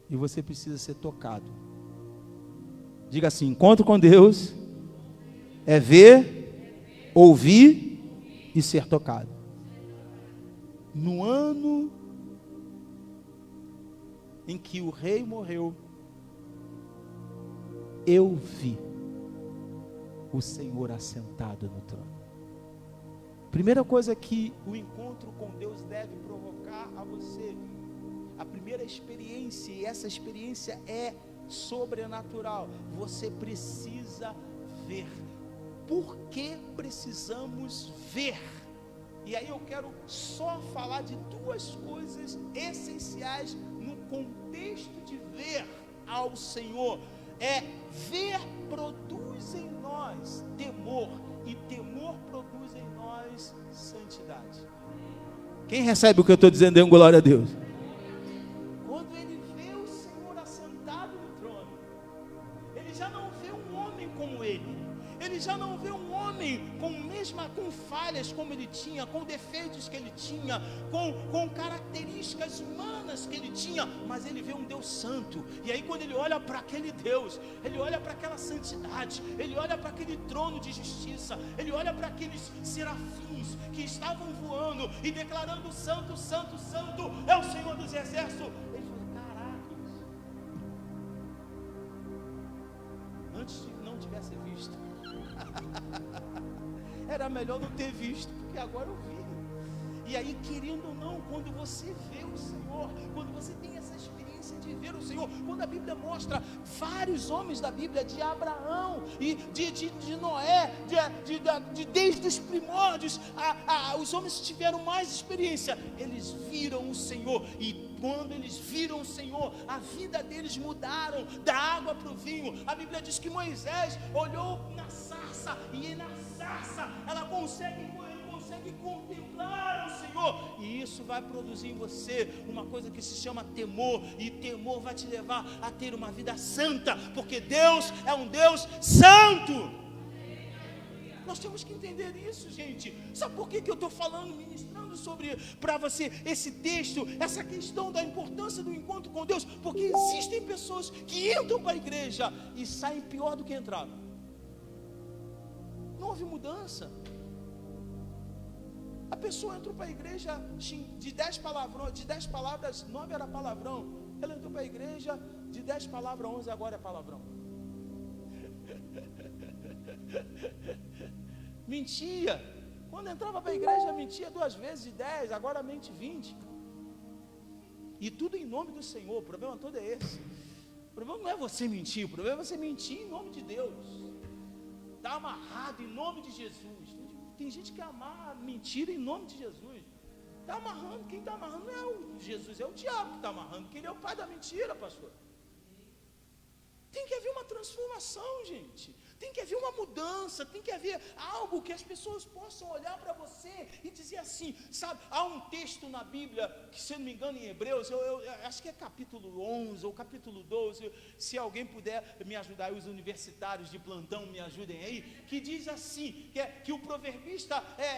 e você precisa ser tocado. Diga assim: encontro com Deus é ver, ouvir e ser tocado. No ano em que o rei morreu, eu vi o Senhor assentado no trono. Primeira coisa que o encontro com Deus deve provocar a você, a primeira experiência, e essa experiência é sobrenatural, você precisa ver. Por que precisamos ver? E aí eu quero só falar de 2 coisas essenciais no contexto de ver ao Senhor. Ver produz em nós temor, e temor produz em nós santidade. Quem recebe o que eu estou dizendo, dê um glória a Deus. Quando ele vê o Senhor assentado no trono, ele já não vê um homem como ele. Ele já não vê um homem com falhas como ele tinha, com defeitos que ele tinha, com características humanas que ele tinha, mas ele vê um Deus santo. E aí quando ele olha para aquele Deus, ele olha para aquela santidade, ele olha para aquele trono de justiça, ele olha para aqueles serafins que estavam voando e declarando: santo, santo, santo é o Senhor dos exércitos. Ele falou: caraca, antes não tivesse visto, era melhor não ter visto, porque agora eu vi. E aí, querendo ou não, quando você vê o Senhor, quando você tem essa experiência de ver o Senhor, quando a Bíblia mostra vários homens da Bíblia, de Abraão e de Noé, desde os primórdios, os homens que tiveram mais experiência, eles viram o Senhor. E quando eles viram o Senhor, a vida deles mudaram da água para o vinho. A Bíblia diz que Moisés olhou na sarça, e na sarça ela consegue contemplar o Senhor, e isso vai produzir em você uma coisa que se chama temor, e temor vai te levar a ter uma vida santa, porque Deus é um Deus santo. Nós temos que entender isso, gente. Sabe por que eu estou falando, ministrando sobre para você esse texto, essa questão da importância do encontro com Deus? Porque existem pessoas que entram para a igreja e saem pior do que entraram. Não houve mudança. A pessoa entrou para a igreja de 10 palavras, 9 era palavrão. Ela entrou para a igreja de 10 palavras, 11 agora é palavrão. Mentia. Quando entrava para a igreja, mentia 2 vezes de 10, agora mente 20. E tudo em nome do Senhor. O problema todo é esse. O problema não é você mentir, o problema é você mentir em nome de Deus. Está amarrado em nome de Jesus. Tem gente que amarra mentira em nome de Jesus. Está amarrando, quem está amarrando não é o Jesus, é o diabo que está amarrando, porque ele é o pai da mentira, pastor. Tem que haver uma transformação, gente. Tem que haver uma mudança, tem que haver algo que as pessoas possam olhar para você e dizer assim, sabe? Há um texto na Bíblia, que se eu não me engano em Hebreus, eu acho que é capítulo 11 ou capítulo 12, se alguém puder me ajudar, os universitários de plantão me ajudem aí, que diz assim, que o proverbista,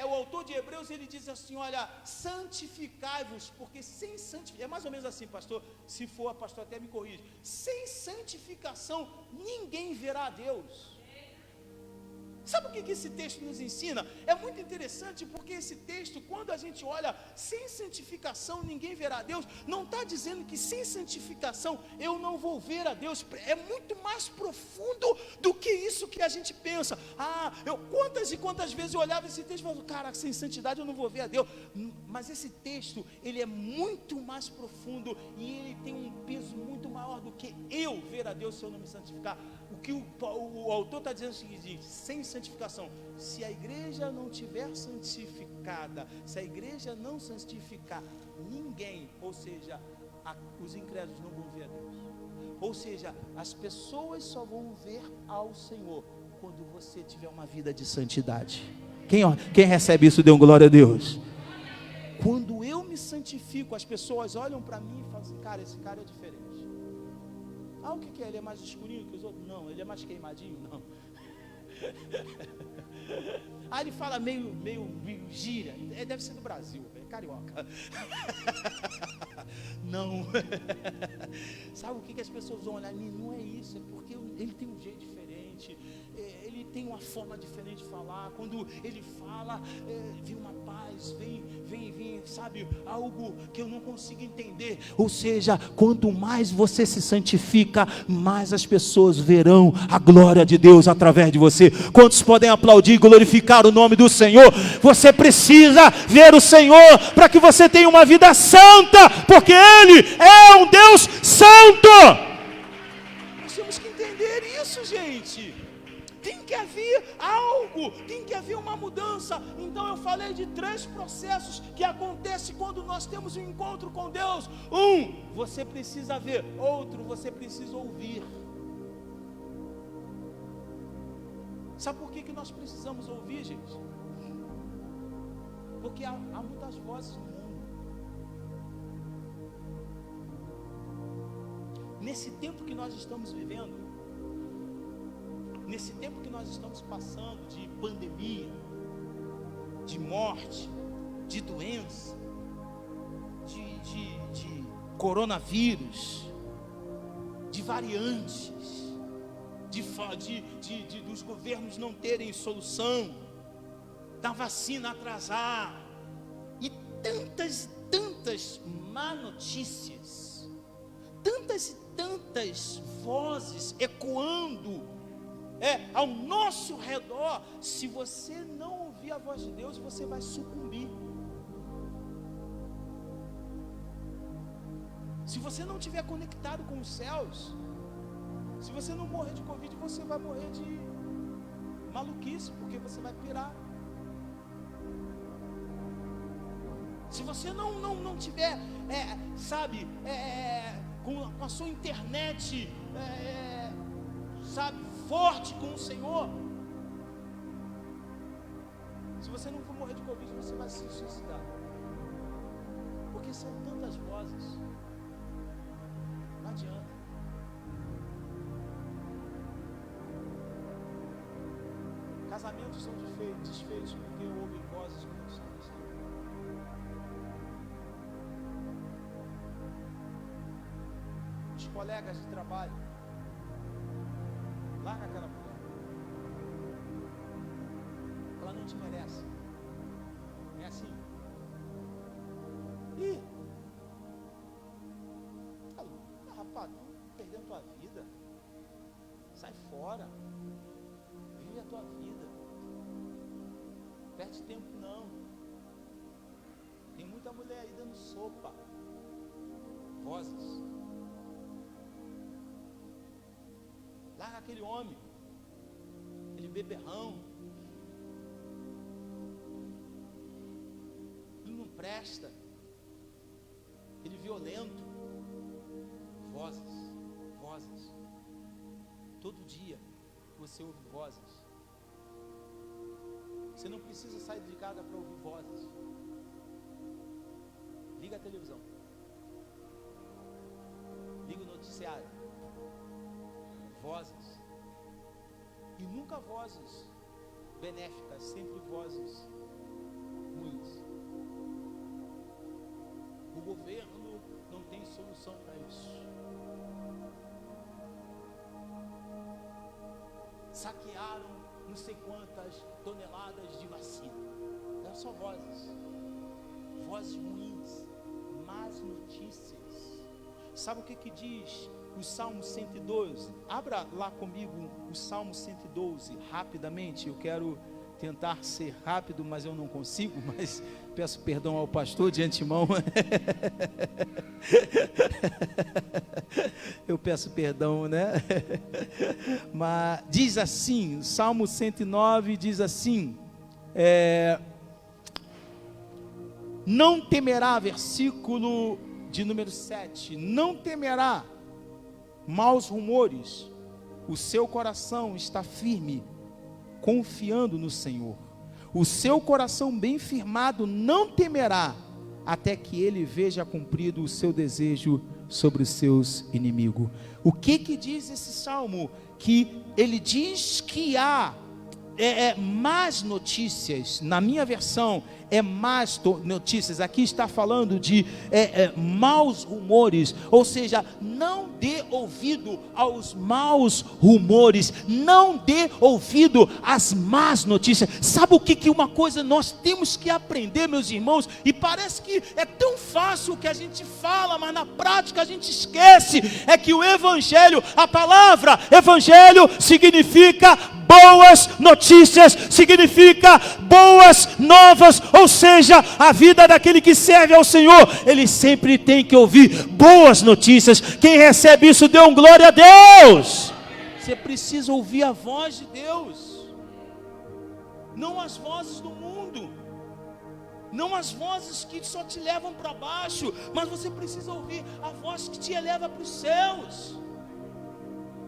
o autor de Hebreus, ele diz assim, olha, santificai-vos, porque sem santificação, é mais ou menos assim, pastor, se for, pastor até me corrige, sem santificação, ninguém verá a Deus. Sabe o que esse texto nos ensina? É muito interessante, porque esse texto, quando a gente olha, sem santificação ninguém verá a Deus, não está dizendo que sem santificação eu não vou ver a Deus. É muito mais profundo do que isso que a gente pensa. Quantas e quantas vezes eu olhava esse texto e falava, cara, sem santidade eu não vou ver a Deus. Mas esse texto, ele é muito mais profundo e ele tem um peso muito maior do que eu ver a Deus se eu não me santificar. O que o autor está dizendo é o seguinte, sem santificação, se a igreja não tiver santificada, se a igreja não santificar ninguém, ou seja, os incrédulos não vão ver a Deus, ou seja, as pessoas só vão ver ao Senhor quando você tiver uma vida de santidade. Quem recebe isso, dê um glória a Deus. Quando eu me santifico, as pessoas olham para mim e falam assim, cara, esse cara é diferente. O que é? Ele é mais escurinho que os outros? Não. Ele é mais queimadinho? Não. Ele fala meio gíria. Deve ser do Brasil, é carioca. Não. Sabe o que as pessoas vão olhar em mim? Não é isso, é porque ele tem um jeito diferente, ele tem uma forma diferente de falar. Quando ele fala, vem uma paz, vem, sabe, algo que eu não consigo entender. Ou seja, quanto mais você se santifica, mais as pessoas verão a glória de Deus através de você. Quantos podem aplaudir e glorificar o nome do Senhor? Você precisa ver o Senhor para que você tenha uma vida santa, porque Ele é um Deus santo. Nós temos que entender isso, gente. Tem que haver algo, tem que haver uma mudança. Então eu falei de 3 processos que acontecem quando nós temos um encontro com Deus. Você precisa ver. Outro, você precisa ouvir. Sabe por que nós precisamos ouvir, gente? Porque há muitas vozes no mundo. Nesse tempo que nós estamos vivendo, nesse tempo que nós estamos passando de pandemia, de morte, de doença, de coronavírus, de variantes, dos governos não terem solução, da vacina atrasar, e tantas má notícias, tantas vozes ecoando ao nosso redor. Se você não ouvir a voz de Deus, você vai sucumbir. Se você não estiver conectado com os céus, se você não morrer de Covid, você vai morrer de maluquice, porque você vai pirar. Se você não tiver, com a sua internet, forte com o Senhor, se você não for morrer de Covid, você vai se suicidar, porque são tantas vozes, não adianta. Casamentos são desfeitos porque ouvem vozes que não são do Senhor. Os colegas de trabalho, larga aquela mulher, ela não te merece. É assim. Rapaz, tu perdendo tua vida, sai fora, vive a tua vida, perde tempo não. Tem muita mulher aí dando sopa, vozes. Larga aquele homem, ele beberrão, ele não presta, ele violento. Vozes, todo dia, você ouve vozes. Você não precisa sair de casa para ouvir vozes. Liga a televisão. Liga o noticiário. Vozes. E nunca vozes benéficas, sempre vozes ruins. O governo não tem solução para isso. Saquearam não sei quantas toneladas de vacina. Não só vozes. Vozes ruins. Más notícias. Sabe o que diz o Salmo 112? Abra lá comigo o Salmo 112, rapidamente. Eu quero tentar ser rápido, mas eu não consigo, mas peço perdão ao pastor de antemão. Eu peço perdão, né? Mas diz assim, Salmo 109 diz assim, não temerá, versículo de número 7, não temerá maus rumores, o seu coração está firme, confiando no Senhor. O seu coração bem firmado não temerá, até que ele veja cumprido o seu desejo sobre os seus inimigos. O que diz esse salmo? Que ele diz que há más notícias. Na minha versão más notícias. Aqui está falando de maus rumores, ou seja, não dê ouvido aos maus rumores, não dê ouvido às más notícias. Sabe o que uma coisa nós temos que aprender, meus irmãos, e parece que é tão fácil o que a gente fala, mas na prática a gente esquece, é que o evangelho, a palavra evangelho significa boas notícias, significa boas novas, ou seja, a vida daquele que serve ao Senhor, ele sempre tem que ouvir boas notícias. Quem recebe isso, dê glória a Deus. Você precisa ouvir a voz de Deus, não as vozes do mundo, não as vozes que só te levam para baixo, mas você precisa ouvir a voz que te eleva para os céus.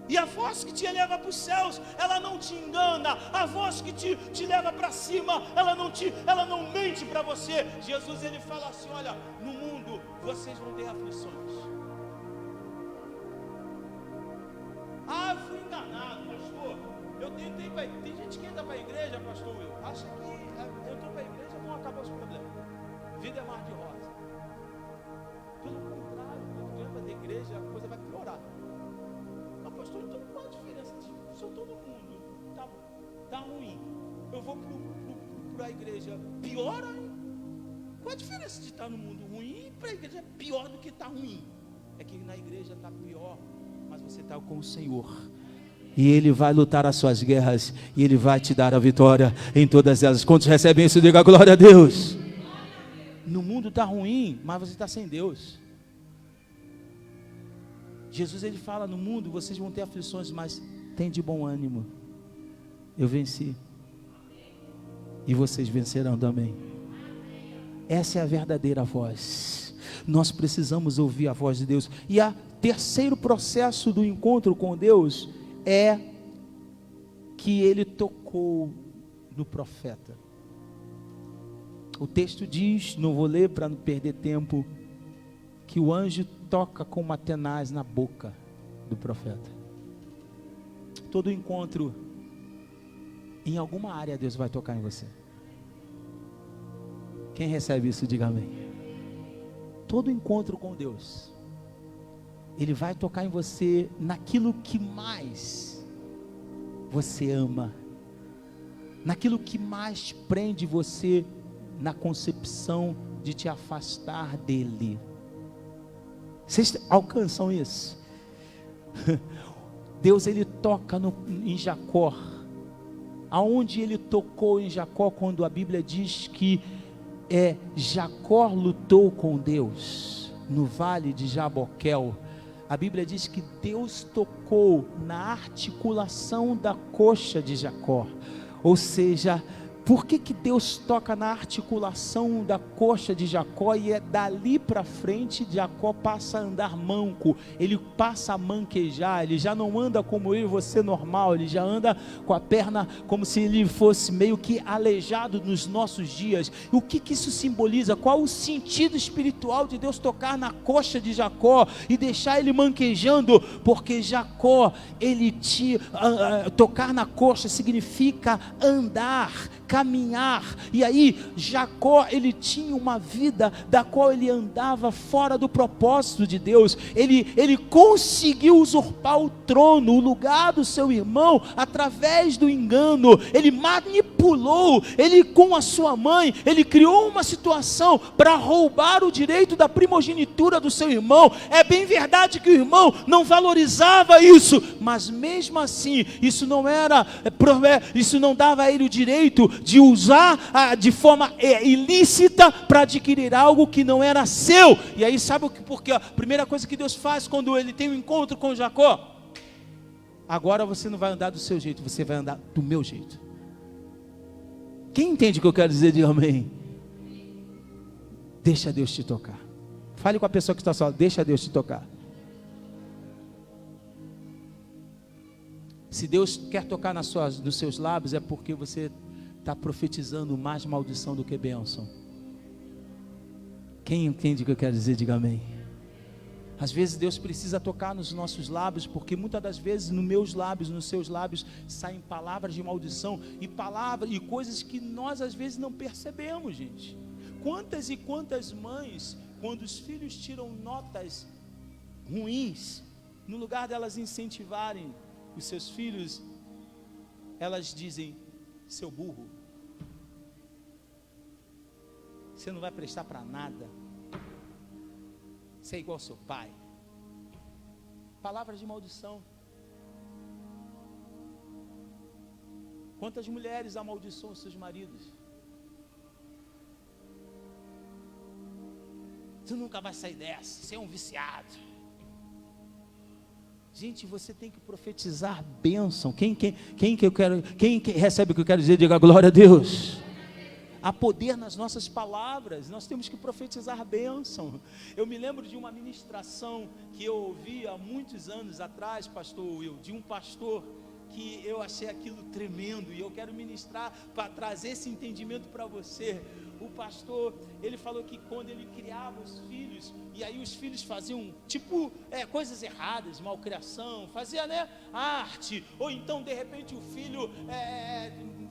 E a voz que te eleva para os céus, ela não te engana. A voz que te leva para cima, ela não mente para você. Jesus, ele fala assim, olha, no mundo vocês vão ter aflições. Ah, eu fui enganado, pastor. Eu tentei para... Tem gente que entra para a igreja, pastor Will, acha que eu estou para a igreja, vão acabar os problemas. Vida é mar de rosa. Pelo contrário, quando tu entra na igreja, a coisa vai piorar. Pastor, então qual a diferença? Se todo mundo tá ruim, eu vou para a igreja, piora? Qual a diferença de estar no mundo ruim e para a igreja pior do que estar ruim? É que na igreja está pior, mas você está com o Senhor, e Ele vai lutar as suas guerras, e Ele vai te dar a vitória em todas elas. Quantos recebem isso? Diga glória a Deus. No mundo está ruim, mas você está sem Deus. Jesus, ele fala, no mundo vocês vão ter aflições, mas tem de bom ânimo, eu venci, e vocês vencerão também. Essa é a verdadeira voz. Nós precisamos ouvir a voz de Deus. E o terceiro processo do encontro com Deus é que ele tocou no profeta. O texto diz, não vou ler para não perder tempo, que o anjo toca com uma tenaz na boca do profeta. Todo encontro, em alguma área, Deus vai tocar em você. Quem recebe isso, diga amém. Todo encontro com Deus, Ele vai tocar em você naquilo que mais você ama, naquilo que mais prende você na concepção de te afastar dEle. Vocês alcançam isso? Deus, ele toca em Jacó. Aonde ele tocou em Jacó, quando a Bíblia diz que Jacó lutou com Deus no vale de Jaboquel, a Bíblia diz que Deus tocou na articulação da coxa de Jacó, ou seja, Por que Deus toca na articulação da coxa de Jacó e é dali para frente Jacó passa a andar manco, ele passa a manquejar, ele já não anda como eu e você normal, ele já anda com a perna como se ele fosse meio que aleijado nos nossos dias. E o que isso simboliza? Qual o sentido espiritual de Deus tocar na coxa de Jacó e deixar ele manquejando? Porque Jacó, tocar na coxa significa andar, caminhar. E aí Jacó, ele tinha uma vida da qual ele andava fora do propósito de Deus. Ele conseguiu usurpar o trono, o lugar do seu irmão, através do engano. Ele manipulou, ele com a sua mãe, ele criou uma situação para roubar o direito da primogenitura do seu irmão. É bem verdade que o irmão não valorizava isso, mas mesmo assim, isso não dava a ele o direito de usar de forma ilícita para adquirir algo que não era seu. E aí sabe porque a primeira coisa que Deus faz quando ele tem um encontro com Jacó? Agora você não vai andar do seu jeito, você vai andar do meu jeito. Quem entende o que eu quero dizer? Diga amém. Deixa Deus te tocar. Fale com a pessoa que está só, deixa Deus te tocar. Se Deus quer tocar nos seus lábios, é porque você está profetizando mais maldição do que bênção. Quem entende o que eu quero dizer? Diga amém. Às vezes Deus precisa tocar nos nossos lábios, porque muitas das vezes nos meus lábios, nos seus lábios, saem palavras de maldição e coisas que nós às vezes não percebemos, gente. Quantas e quantas mães, quando os filhos tiram notas ruins, no lugar delas incentivarem os seus filhos, elas dizem: seu burro, você não vai prestar para nada, você é igual ao seu pai. Palavras de maldição. Quantas mulheres amaldiçoam seus maridos? Você nunca vai sair dessa, você é um viciado. Gente, você tem que profetizar bênção. Quem recebe o que eu quero dizer, diga glória a Deus. Há poder nas nossas palavras, nós temos que profetizar bênção. Eu me lembro de uma ministração que eu ouvi há muitos anos atrás, pastor Will, de um pastor que eu achei aquilo tremendo, e eu quero ministrar para trazer esse entendimento para você. O pastor, ele falou que quando ele criava os filhos, e aí os filhos faziam coisas erradas, malcriação, fazia arte, ou então de repente o filho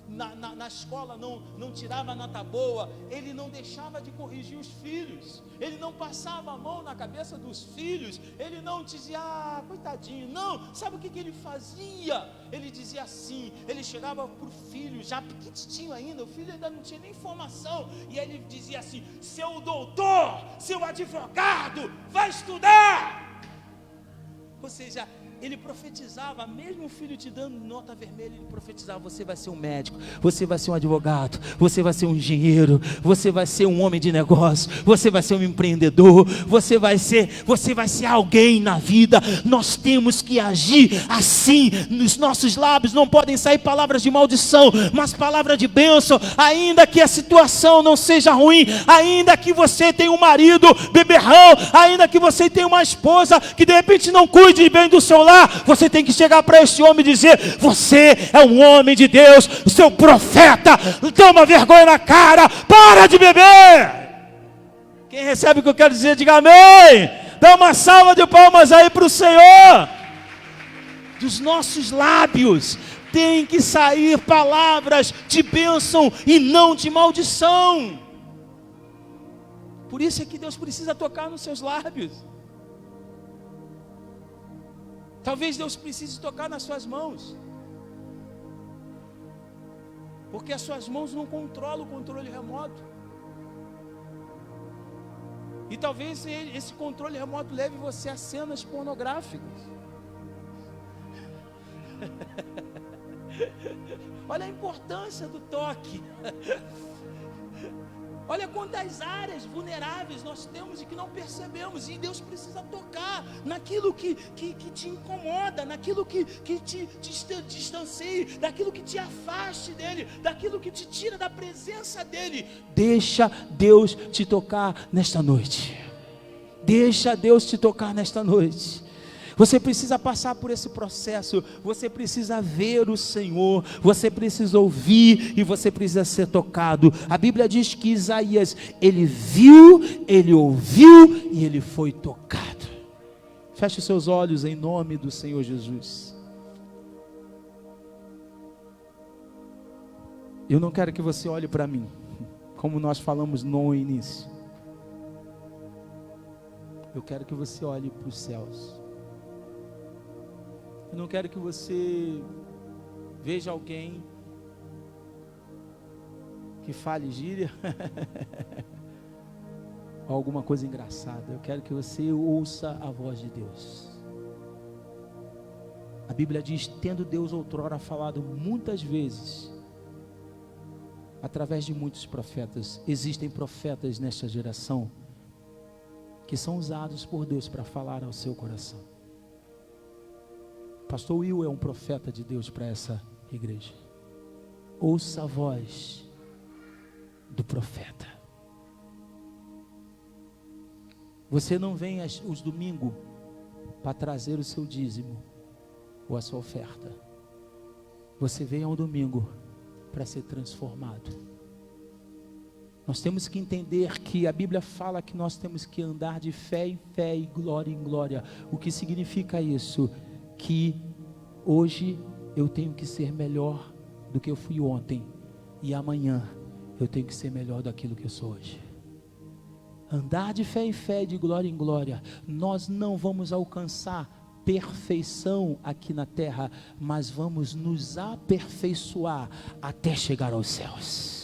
na escola não tirava nota boa, ele não deixava de corrigir os filhos, ele não passava a mão na cabeça dos filhos, ele não dizia, coitadinho, não, sabe o que ele fazia? Ele dizia assim, ele chegava para o filho, já pequitinho ainda, o filho ainda não tinha nem formação, e ele dizia assim: seu doutor, seu advogado, vai estudar. Ou seja, ele profetizava, mesmo o filho te dando nota vermelha, ele profetizava: você vai ser um médico, você vai ser um advogado, você vai ser um engenheiro, você vai ser um homem de negócio, você vai ser um empreendedor, você vai ser alguém na vida. Nós temos que agir assim. Nos nossos lábios não podem sair palavras de maldição, mas palavra de bênção. Ainda que a situação não seja ruim, ainda que você tenha um marido beberrão, ainda que você tenha uma esposa que de repente não cuide bem do seu lá, você tem que chegar para esse homem e dizer: você é um homem de Deus, o seu profeta, toma vergonha na cara, para de beber. Quem recebe o que eu quero dizer, diga amém. Dá uma salva de palmas aí para o Senhor. Dos nossos lábios tem que sair palavras de bênção e não de maldição. Por isso é que Deus precisa tocar nos seus lábios. Talvez Deus precise tocar nas suas mãos, porque as suas mãos não controlam o controle remoto. E talvez esse controle remoto leve você a cenas pornográficas. Olha a importância do toque. Olha quantas áreas vulneráveis nós temos e que não percebemos, e Deus precisa tocar naquilo que te incomoda, naquilo que te distancie, daquilo que te afaste dEle, daquilo que te tira da presença dEle. Deixa Deus te tocar nesta noite. Deixa Deus te tocar nesta noite. Você precisa passar por esse processo, você precisa ver o Senhor, você precisa ouvir e você precisa ser tocado. A Bíblia diz que Isaías, ele viu, ele ouviu e ele foi tocado. Feche os seus olhos em nome do Senhor Jesus. Eu não quero que você olhe para mim, como nós falamos no início. Eu quero que você olhe para os céus. Eu não quero que você veja alguém que fale gíria ou alguma coisa engraçada. Eu quero que você ouça a voz de Deus. A Bíblia diz: tendo Deus outrora falado muitas vezes através de muitos profetas. Existem profetas nesta geração que são usados por Deus para falar ao seu coração. Pastor Will é um profeta de Deus para essa igreja. Ouça a voz do profeta. Você não vem os domingos para trazer o seu dízimo ou a sua oferta. Você vem ao domingo para ser transformado. Nós temos que entender que a Bíblia fala que nós temos que andar de fé em fé e glória em glória. O que significa isso? Que hoje eu tenho que ser melhor do que eu fui ontem, e amanhã eu tenho que ser melhor daquilo que eu sou hoje. Andar de fé em fé e de glória em glória. Nós não vamos alcançar perfeição aqui na terra, mas vamos nos aperfeiçoar até chegar aos céus.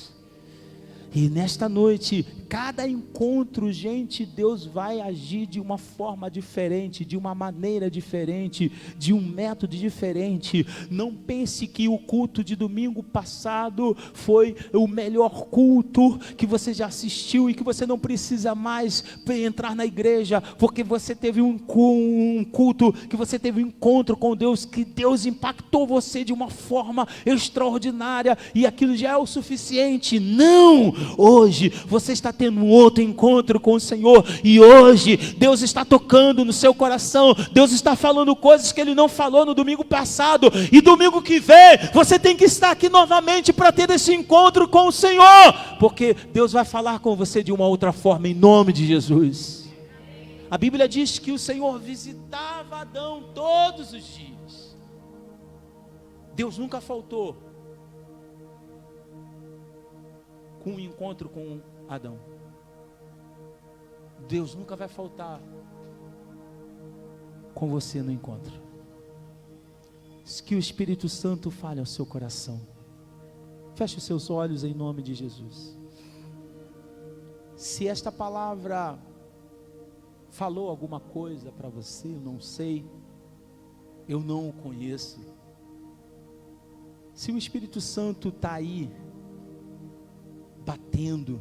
E nesta noite, cada encontro, gente, Deus vai agir de uma forma diferente, de uma maneira diferente, de um método diferente. Não pense que o culto de domingo passado foi o melhor culto que você já assistiu e que você não precisa mais entrar na igreja, porque você teve um culto, que você teve um encontro com Deus, que Deus impactou você de uma forma extraordinária e aquilo já é o suficiente. Não! Hoje você está tendo um outro encontro com o Senhor, e hoje Deus está tocando no seu coração. Deus está falando coisas que Ele não falou no domingo passado, e domingo que vem você tem que estar aqui novamente para ter esse encontro com o Senhor, porque Deus vai falar com você de uma outra forma, em nome de Jesus. A Bíblia diz que o Senhor visitava Adão todos os dias. Deus nunca faltou com um encontro com Adão. Deus nunca vai faltar com você no encontro. Que o Espírito Santo fale ao seu coração. Feche os seus olhos em nome de Jesus. Se esta palavra falou alguma coisa para você, eu não sei, eu não o conheço. Se o Espírito Santo está aí batendo,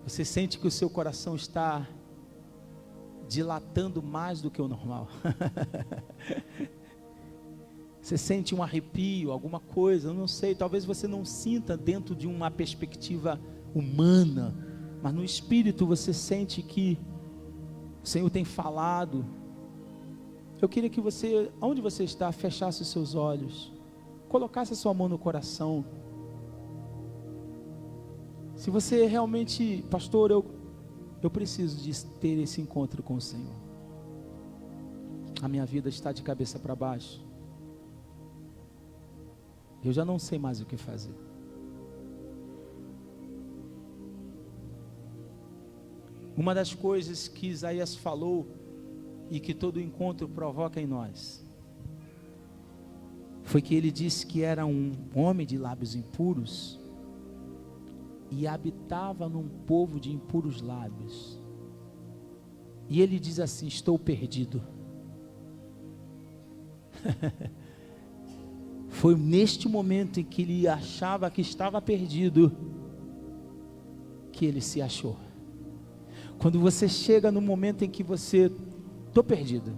você sente que o seu coração está dilatando mais do que o normal. Você sente um arrepio, alguma coisa, eu não sei, talvez você não sinta dentro de uma perspectiva humana, mas no espírito você sente que o Senhor tem falado. Eu queria que você, onde você está, fechasse os seus olhos, colocasse a sua mão no coração. Se você realmente, pastor, eu preciso de ter esse encontro com o Senhor. A minha vida está de cabeça para baixo. Eu já não sei mais o que fazer. Uma das coisas que Isaías falou e que todo encontro provoca em nós foi que ele disse que era um homem de lábios impuros e habitava num povo de impuros lábios. E ele diz assim: estou perdido. Foi neste momento em que ele achava que estava perdido, que ele se achou. Quando você chega no momento em que você, estou perdido,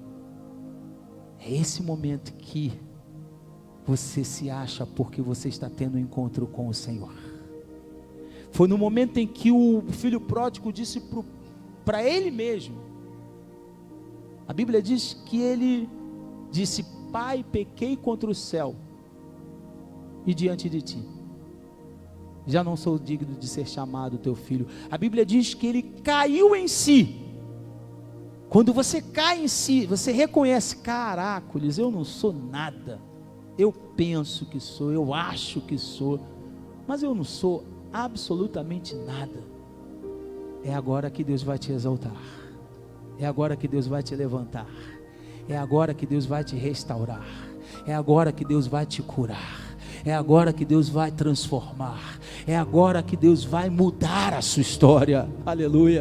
é esse momento que você se acha porque você está tendo um encontro com o Senhor. Foi no momento em que o filho pródigo disse para ele mesmo, a Bíblia diz que ele disse: Pai, pequei contra o céu e diante de ti, já não sou digno de ser chamado teu filho. A Bíblia diz que ele caiu em si. Quando você cai em si, você reconhece: caracoles, eu não sou nada, eu penso que sou, eu acho que sou, mas eu não sou absolutamente nada. É agora que Deus vai te exaltar, é agora que Deus vai te levantar, é agora que Deus vai te restaurar, é agora que Deus vai te curar, é agora que Deus vai transformar, é agora que Deus vai mudar a sua história. Aleluia.